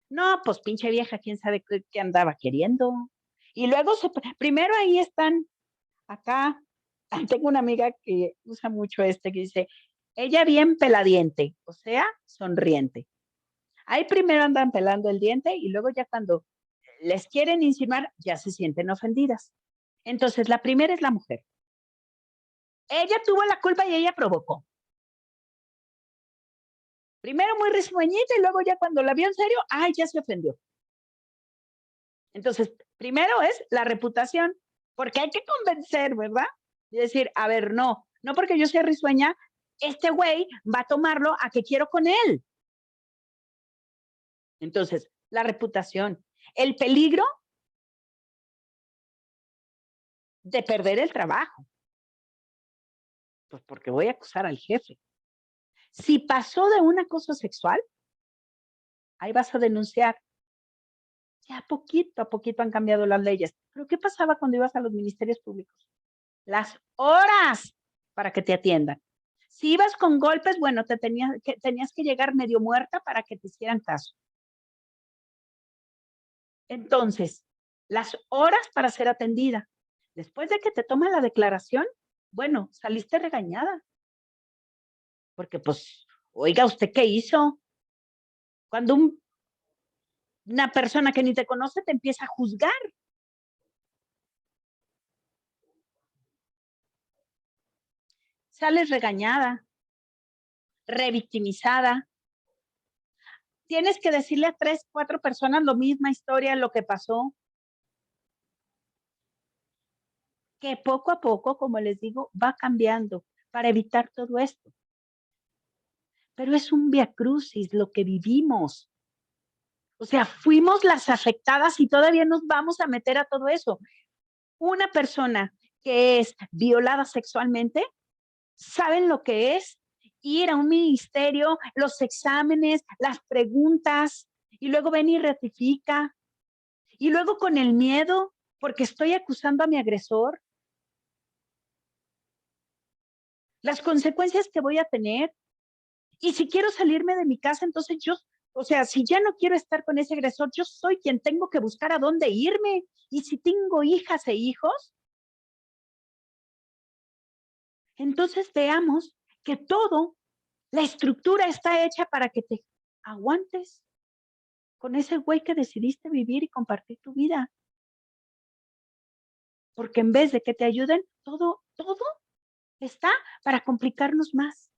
No, pues pinche vieja, quién sabe qué andaba queriendo. Y luego, primero ahí están, acá, tengo una amiga que usa mucho que dice, ella bien peladiente, o sea, sonriente. Ahí primero andan pelando el diente y luego ya cuando les quieren insinuar, ya se sienten ofendidas. Entonces, la primera es la mujer. Ella tuvo la culpa y ella provocó. Primero muy risueñita y luego ya cuando la vio en serio, ay, ya se ofendió. Entonces, primero es la reputación, porque hay que convencer, ¿verdad? Y decir, a ver, no porque yo sea risueña, este güey va a tomarlo a que quiero con él. Entonces, la reputación, el peligro de perder el trabajo, pues porque voy a acusar al jefe. Si pasó de un acoso sexual, ahí vas a denunciar. Ya a poquito han cambiado las leyes. Pero ¿qué pasaba cuando ibas a los ministerios públicos? Las horas para que te atiendan. Si ibas con golpes, bueno, tenías que llegar medio muerta para que te hicieran caso. Entonces, las horas para ser atendida. Después de que te toman la declaración, bueno, saliste regañada. Porque pues, oiga, ¿usted qué hizo? Cuando una persona que ni te conoce te empieza a juzgar. Sales regañada, revictimizada. Tienes que decirle a 3, 4 personas la misma historia, lo que pasó. Que poco a poco, como les digo, va cambiando para evitar todo esto. Pero es un viacrucis lo que vivimos. O sea, fuimos las afectadas y todavía nos vamos a meter a todo eso. Una persona que es violada sexualmente, ¿saben lo que es? Ir a un ministerio, los exámenes, las preguntas, y luego ven y ratifica, y luego con el miedo, porque estoy acusando a mi agresor, las consecuencias que voy a tener, y si quiero salirme de mi casa, entonces yo, o sea, si ya no quiero estar con ese agresor, yo soy quien tengo que buscar a dónde irme, y si tengo hijas e hijos, entonces veamos que todo, la estructura está hecha para que te aguantes con ese güey que decidiste vivir y compartir tu vida. Porque en vez de que te ayuden, todo está para complicarnos más.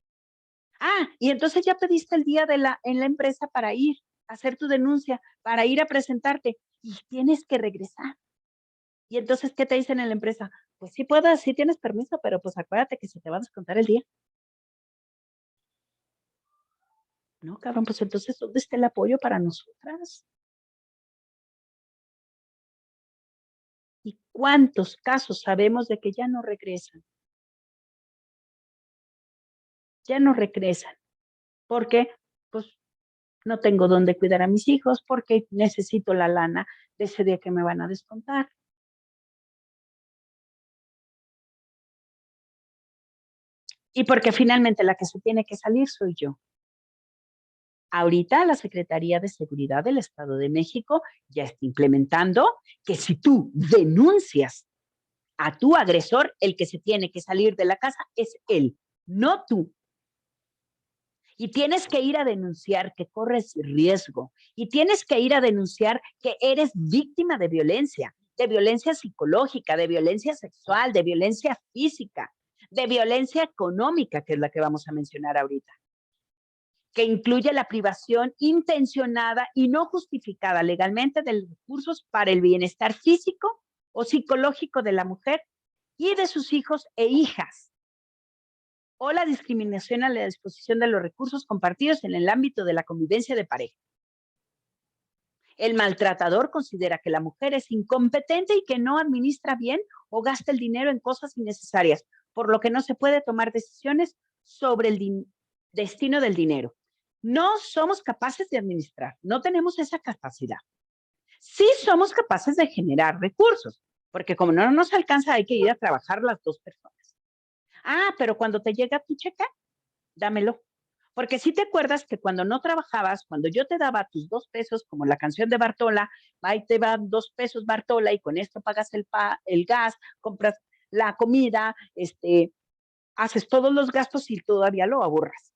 Ah, y entonces ya pediste el día en la empresa para ir a hacer tu denuncia, para ir a presentarte y tienes que regresar. Y entonces, ¿qué te dicen en la empresa? Pues sí puedes, sí tienes permiso, pero pues acuérdate que se te va a descontar el día. No, cabrón, pues entonces, ¿dónde está el apoyo para nosotras? ¿Y cuántos casos sabemos de que ya no regresan? Ya no regresan. ¿Por qué? Pues no tengo dónde cuidar a mis hijos, porque necesito la lana de ese día que me van a descontar. Y porque finalmente la que se tiene que salir soy yo. Ahorita la Secretaría de Seguridad del Estado de México ya está implementando que si tú denuncias a tu agresor, el que se tiene que salir de la casa es él, no tú. Y tienes que ir a denunciar que corres riesgo. Y tienes que ir a denunciar que eres víctima de violencia psicológica, de violencia sexual, de violencia física, de violencia económica, que es la que vamos a mencionar ahorita, que incluye la privación intencionada y no justificada legalmente de recursos para el bienestar físico o psicológico de la mujer y de sus hijos e hijas, o la discriminación a la disposición de los recursos compartidos en el ámbito de la convivencia de pareja. El maltratador considera que la mujer es incompetente y que no administra bien o gasta el dinero en cosas innecesarias, por lo que no se puede tomar decisiones sobre el destino del dinero. No somos capaces de administrar, no tenemos esa capacidad. Sí somos capaces de generar recursos, porque como no nos alcanza, hay que ir a trabajar las dos personas. Ah, pero cuando te llega tu cheque, dámelo. Porque si te acuerdas que cuando no trabajabas, cuando yo te daba tus 2 pesos, como la canción de Bartola, ahí te van 2 pesos Bartola y con esto pagas el gas, compras la comida, haces todos los gastos y todavía lo ahorras.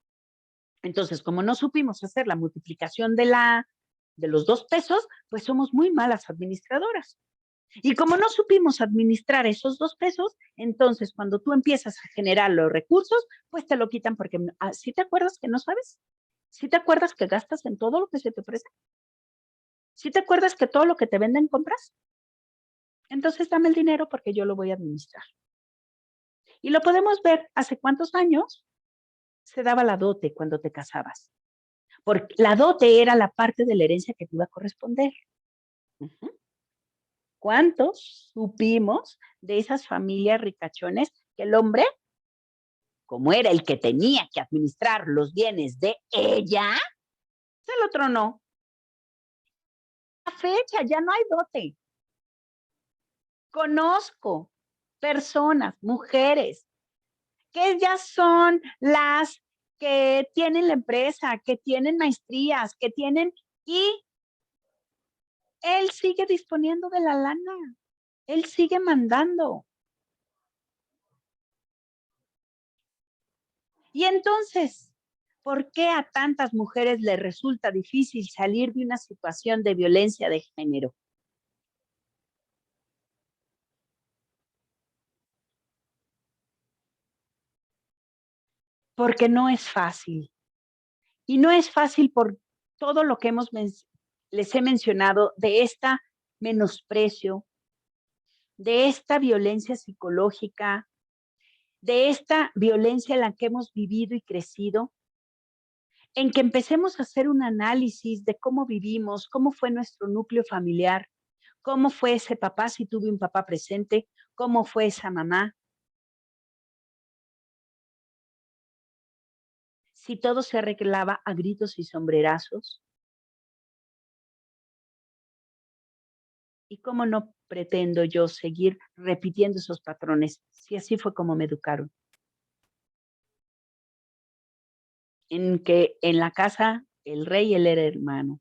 Entonces, como no supimos hacer la multiplicación de los 2 pesos, pues somos muy malas administradoras. Y como no supimos administrar esos 2 pesos, entonces cuando tú empiezas a generar los recursos, pues te lo quitan porque ¿sí te acuerdas que no sabes? ¿Sí te acuerdas que gastas en todo lo que se te ofrece? ¿Sí te acuerdas que todo lo que te venden compras? Entonces dame el dinero porque yo lo voy a administrar. Y lo podemos ver hace cuántos años se daba la dote cuando te casabas. Porque la dote era la parte de la herencia que te iba a corresponder. Ujú. ¿Cuántos supimos de esas familias ricachones que el hombre, como era el que tenía que administrar los bienes de ella, se lo tronó? A fecha ya no hay dote. Conozco personas, mujeres, que ya son las que tienen la empresa, que tienen maestrías, que tienen, y él sigue disponiendo de la lana, él sigue mandando. Y entonces, ¿por qué a tantas mujeres les resulta difícil salir de una situación de violencia de género? Porque no es fácil. Y no es fácil por todo lo que les he mencionado de esta menosprecio, de esta violencia psicológica, de esta violencia en la que hemos vivido y crecido, en que empecemos a hacer un análisis de cómo vivimos, cómo fue nuestro núcleo familiar, cómo fue ese papá, si tuve un papá presente, cómo fue esa mamá, si todo se arreglaba a gritos y sombrerazos, y cómo no pretendo yo seguir repitiendo esos patrones, si así fue como me educaron, en que en la casa el rey él era hermano,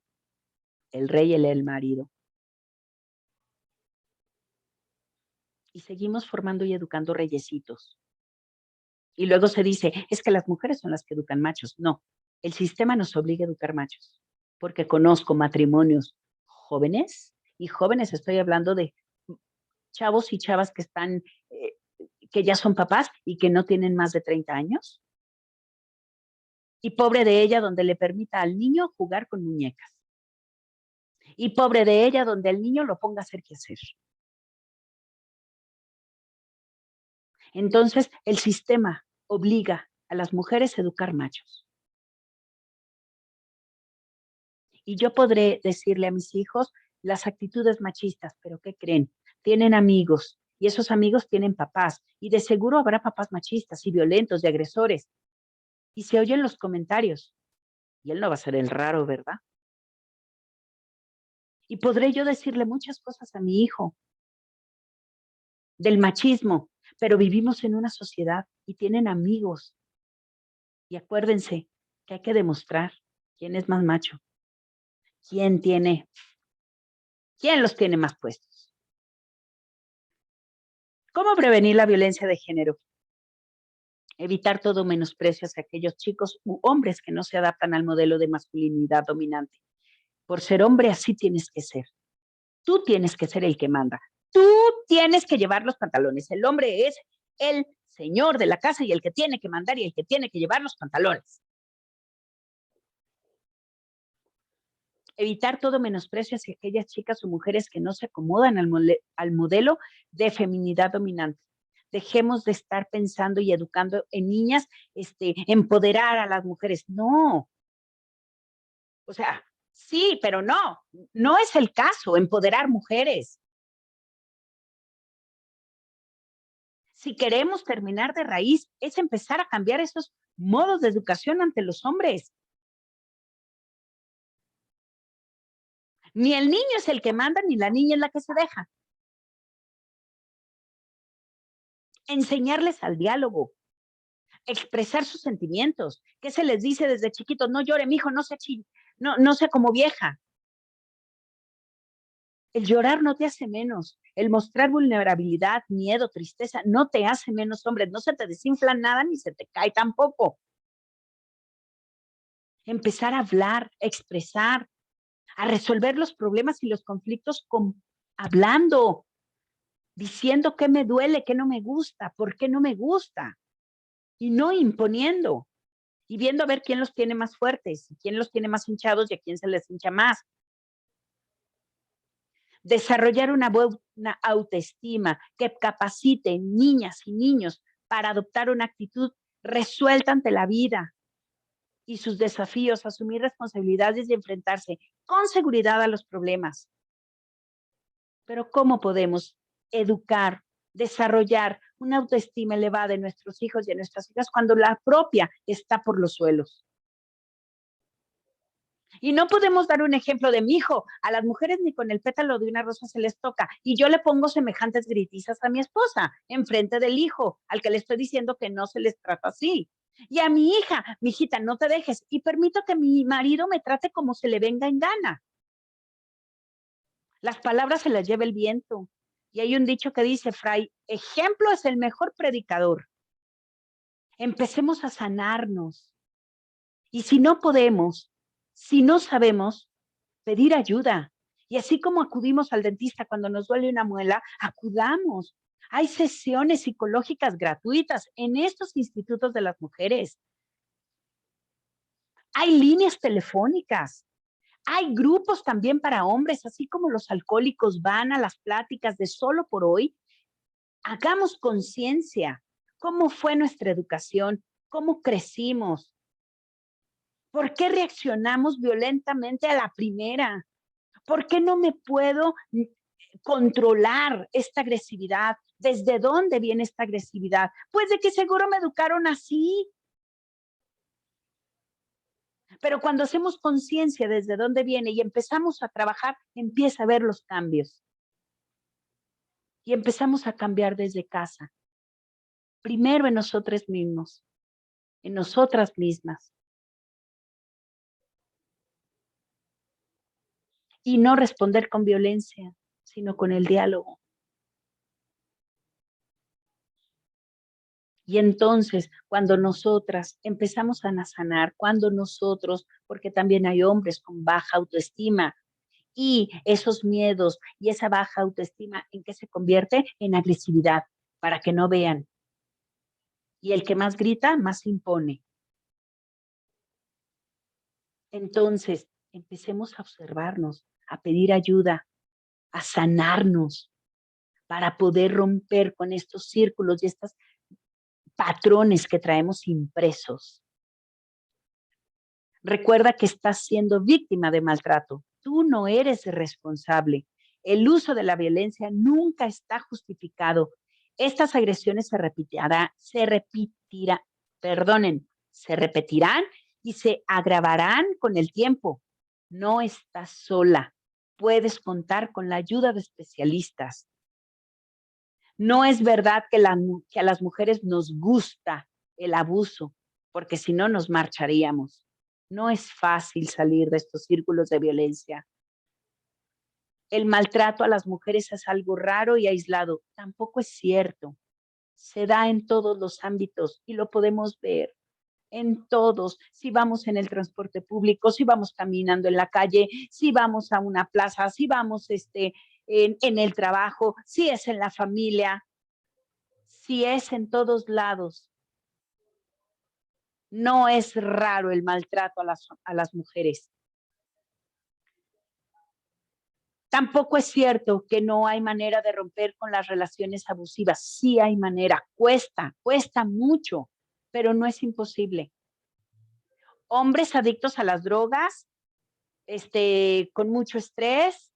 el rey él era el marido, y seguimos formando y educando reyesitos. Y luego se dice, es que las mujeres son las que educan machos. No, el sistema nos obliga a educar machos, porque conozco matrimonios jóvenes, y jóvenes estoy hablando de chavos y chavas que están, que ya son papás y que no tienen más de 30 años. Y pobre de ella donde le permita al niño jugar con muñecas. Y pobre de ella donde el niño lo ponga a hacer qué hacer. Entonces, el sistema obliga a las mujeres a educar machos. Y yo podré decirle a mis hijos las actitudes machistas, pero ¿qué creen? Tienen amigos y esos amigos tienen papás y de seguro habrá papás machistas y violentos y agresores y se oyen los comentarios y él no va a ser el raro, ¿verdad? Y podré yo decirle muchas cosas a mi hijo del machismo, pero vivimos en una sociedad y tienen amigos y acuérdense que hay que demostrar quién es más macho, quién tiene, quién los tiene más puestos. ¿Cómo prevenir la violencia de género? Evitar todo menosprecio hacia aquellos chicos u hombres que no se adaptan al modelo de masculinidad dominante. Por ser hombre, así tienes que ser. Tú tienes que ser el que manda. Tú tienes que llevar los pantalones. El hombre es el señor de la casa y el que tiene que mandar y el que tiene que llevar los pantalones. Evitar todo menosprecio hacia aquellas chicas o mujeres que no se acomodan al modelo de feminidad dominante. Dejemos de estar pensando y educando en niñas, empoderar a las mujeres. No, o sea, sí, pero no, no es el caso, empoderar mujeres. Si queremos terminar de raíz, es empezar a cambiar esos modos de educación ante los hombres. Ni el niño es el que manda, ni la niña es la que se deja. Enseñarles al diálogo, expresar sus sentimientos. ¿Qué se les dice desde chiquitos? No llore, mijo, no sea no sea como vieja. El llorar no te hace menos. El mostrar vulnerabilidad, miedo, tristeza, no te hace menos hombre. No se te desinfla nada ni se te cae tampoco. Empezar a hablar, a expresar, a resolver los problemas y los conflictos hablando, diciendo qué me duele, qué no me gusta, por qué no me gusta, y no imponiendo, y viendo a ver quién los tiene más fuertes, quién los tiene más hinchados y a quién se les hincha más. Desarrollar una buena autoestima que capacite niñas y niños para adoptar una actitud resuelta ante la vida y sus desafíos, asumir responsabilidades y enfrentarse con seguridad a los problemas. Pero ¿cómo podemos educar, desarrollar una autoestima elevada en nuestros hijos y en nuestras hijas cuando la propia está por los suelos? Y no podemos dar un ejemplo de mi hijo. A las mujeres ni con el pétalo de una rosa se les toca. Y yo le pongo semejantes gritizas a mi esposa enfrente del hijo, al que le estoy diciendo que no se les trata así. Y a mi hija, mi hijita, no te dejes. Y permito que mi marido me trate como se le venga en gana. Las palabras se las lleva el viento. Y hay un dicho que dice, Fray, ejemplo es el mejor predicador. Empecemos a sanarnos. Y si no podemos, si no sabemos, pedir ayuda. Y así como acudimos al dentista cuando nos duele una muela, acudamos. Hay sesiones psicológicas gratuitas en estos institutos de las mujeres. Hay líneas telefónicas. Hay grupos también para hombres, así como los alcohólicos van a las pláticas de solo por hoy. Hagamos conciencia. ¿Cómo fue nuestra educación? ¿Cómo crecimos? ¿Por qué reaccionamos violentamente a la primera? ¿Por qué no me puedo controlar esta agresividad? ¿Desde dónde viene esta agresividad? Pues de que seguro me educaron así. Pero cuando hacemos conciencia desde dónde viene y empezamos a trabajar, empieza a ver los cambios. Y empezamos a cambiar desde casa. Primero en nosotros mismos, en nosotras mismas. Y no responder con violencia, sino con el diálogo. Y entonces, cuando nosotras empezamos a sanar, cuando nosotros, porque también hay hombres con baja autoestima y esos miedos y esa baja autoestima, ¿en qué se convierte? En agresividad, para que no vean. Y el que más grita, más impone. Entonces, empecemos a observarnos, a pedir ayuda, a sanarnos para poder romper con estos círculos y estas patrones que traemos impresos. Recuerda que estás siendo víctima de maltrato. Tú no eres responsable. El uso de la violencia nunca está justificado. Estas agresiones se repetirán y se agravarán con el tiempo. No estás sola. Puedes contar con la ayuda de especialistas. No es verdad que a las mujeres nos gusta el abuso, porque si no nos marcharíamos. No es fácil salir de estos círculos de violencia. El maltrato a las mujeres es algo raro y aislado. Tampoco es cierto. Se da en todos los ámbitos y lo podemos ver en todos. Si vamos en el transporte público, si vamos caminando en la calle, si vamos a una plaza, si vamos en el trabajo, si es en la familia, si es en todos lados. No es raro el maltrato a las mujeres. Tampoco es cierto que no hay manera de romper con las relaciones abusivas. Sí hay manera. Cuesta mucho, pero no es imposible. Hombres adictos a las drogas, con mucho estrés,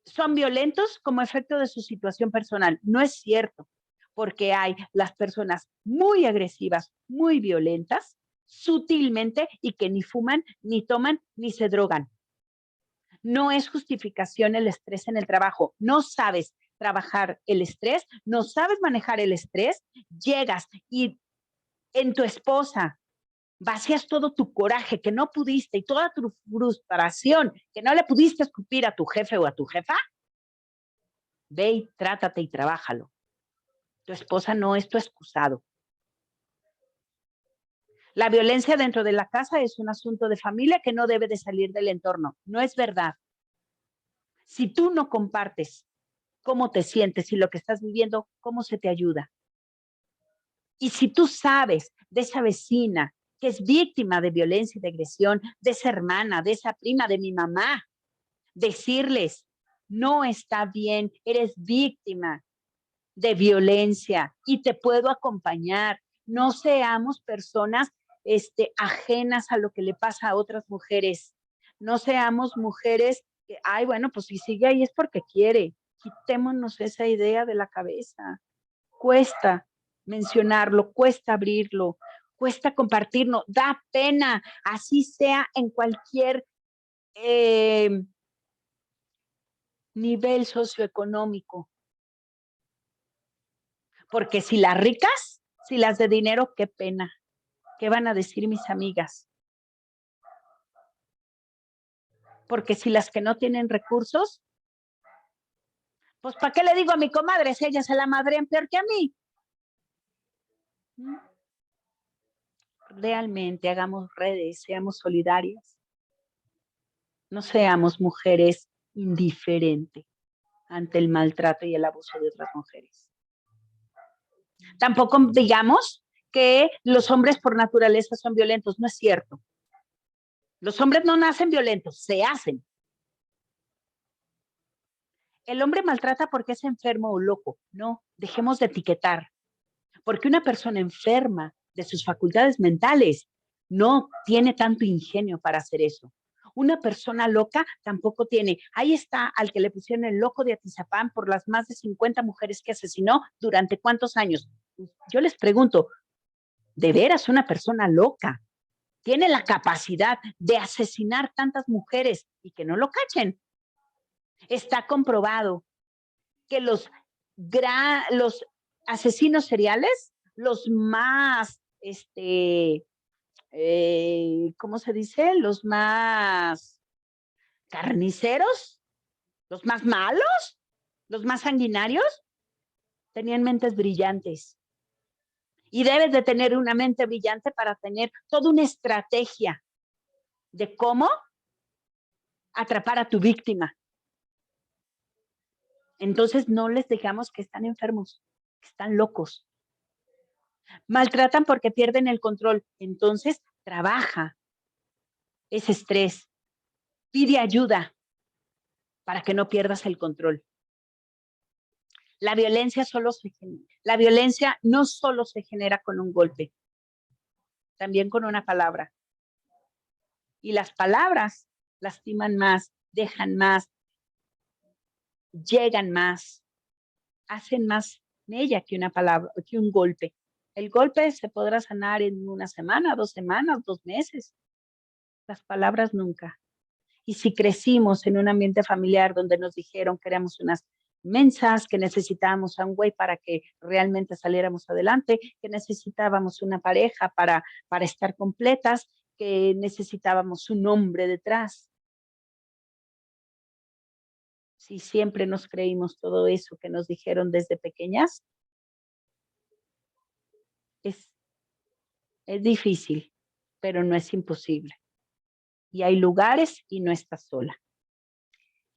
son violentos como efecto de su situación personal. No es cierto, porque hay las personas muy agresivas, muy violentas, sutilmente, y que ni fuman, ni toman, ni se drogan. No es justificación el estrés en el trabajo. No sabes trabajar el estrés, no sabes manejar el estrés, llegas y en tu esposa vacías todo tu coraje que no pudiste y toda tu frustración que no le pudiste escupir a tu jefe o a tu jefa. Ve y trátate y trabájalo. Tu esposa no es tu excusado. La violencia dentro de la casa es un asunto de familia que no debe de salir del entorno. No es verdad. Si tú no compartes cómo te sientes y lo que estás viviendo, ¿cómo se te ayuda? Y si tú sabes de esa vecina que es víctima de violencia y de agresión, de esa hermana, de esa prima, de mi mamá, decirles, no está bien, eres víctima de violencia y te puedo acompañar. No seamos personas ajenas a lo que le pasa a otras mujeres. No seamos mujeres que, ay, bueno, pues si sigue ahí es porque quiere. Quitémonos esa idea de la cabeza. Cuesta mencionarlo, cuesta abrirlo, cuesta compartirlo, da pena, así sea en cualquier nivel socioeconómico. Porque si las ricas, si las de dinero, qué pena. ¿Qué van a decir mis amigas? Porque si las que no tienen recursos, pues ¿para qué le digo a mi comadre si ella se la madrean peor que a mí? Realmente hagamos redes, seamos solidarias. No seamos mujeres indiferentes ante el maltrato y el abuso de otras mujeres. Tampoco digamos que los hombres por naturaleza son violentos, no es cierto. Los hombres no nacen violentos, se hacen. El hombre maltrata porque es enfermo o loco. No, dejemos de etiquetar. Porque una persona enferma de sus facultades mentales no tiene tanto ingenio para hacer eso. Una persona loca tampoco tiene. Ahí está al que le pusieron el loco de Atizapán por las más de 50 mujeres que asesinó durante ¿cuántos años? Yo les pregunto, ¿de veras una persona loca tiene la capacidad de asesinar tantas mujeres y que no lo cachen? Está comprobado que los asesinos seriales, los más, ¿cómo se dice? Los más carniceros, los más malos, los más sanguinarios, tenían mentes brillantes. Y debes de tener una mente brillante para tener toda una estrategia de cómo atrapar a tu víctima. Entonces no les dejamos que están enfermos, que están locos. Maltratan porque pierden el control. Entonces trabaja ese estrés, pide ayuda para que no pierdas el control. La violencia la violencia no solo se genera con un golpe, también con una palabra. Y las palabras lastiman más, dejan más, llegan más, hacen más mella que una palabra, que un golpe. El golpe se podrá sanar en una semana, 2 semanas, 2 meses. Las palabras nunca. Y si crecimos en un ambiente familiar donde nos dijeron que éramos unas mensas, que necesitábamos a un güey para que realmente saliéramos adelante, que necesitábamos una pareja para estar completas, que necesitábamos un hombre detrás. Si siempre nos creímos todo eso que nos dijeron desde pequeñas, es, es difícil, pero no es imposible. Y hay lugares y no estás sola.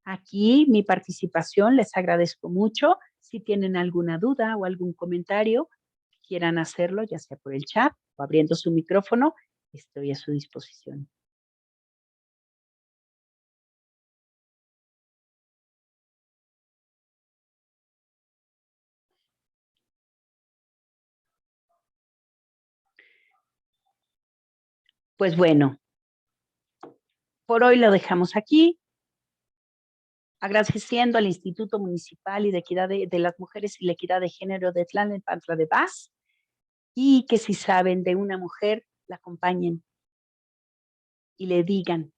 Aquí mi participación, les agradezco mucho. Si tienen alguna duda o algún comentario, quieran hacerlo, ya sea por el chat o abriendo su micrófono, estoy a su disposición. Pues bueno, por hoy lo dejamos aquí, agradeciendo al Instituto Municipal y de Equidad de las Mujeres y la Equidad de Género de Tlalnepantla de Vaz, y que si saben de una mujer, la acompañen y le digan,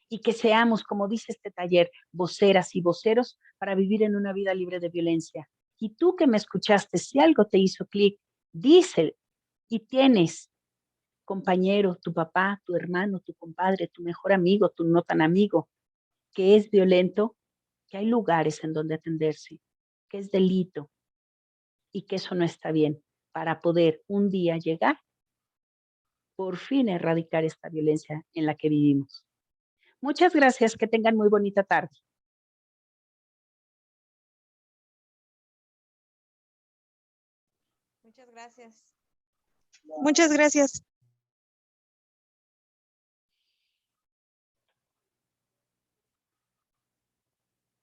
y que seamos, como dice este taller, voceras y voceros para vivir en una vida libre de violencia. Y tú que me escuchaste, si algo te hizo clic, díselo, y tienes compañero, tu papá, tu hermano, tu compadre, tu mejor amigo, tu no tan amigo, que es violento, que hay lugares en donde atenderse, que es delito y que eso no está bien, para poder un día llegar, por fin erradicar esta violencia en la que vivimos. Muchas gracias, que tengan muy bonita tarde. Muchas gracias. Muchas gracias.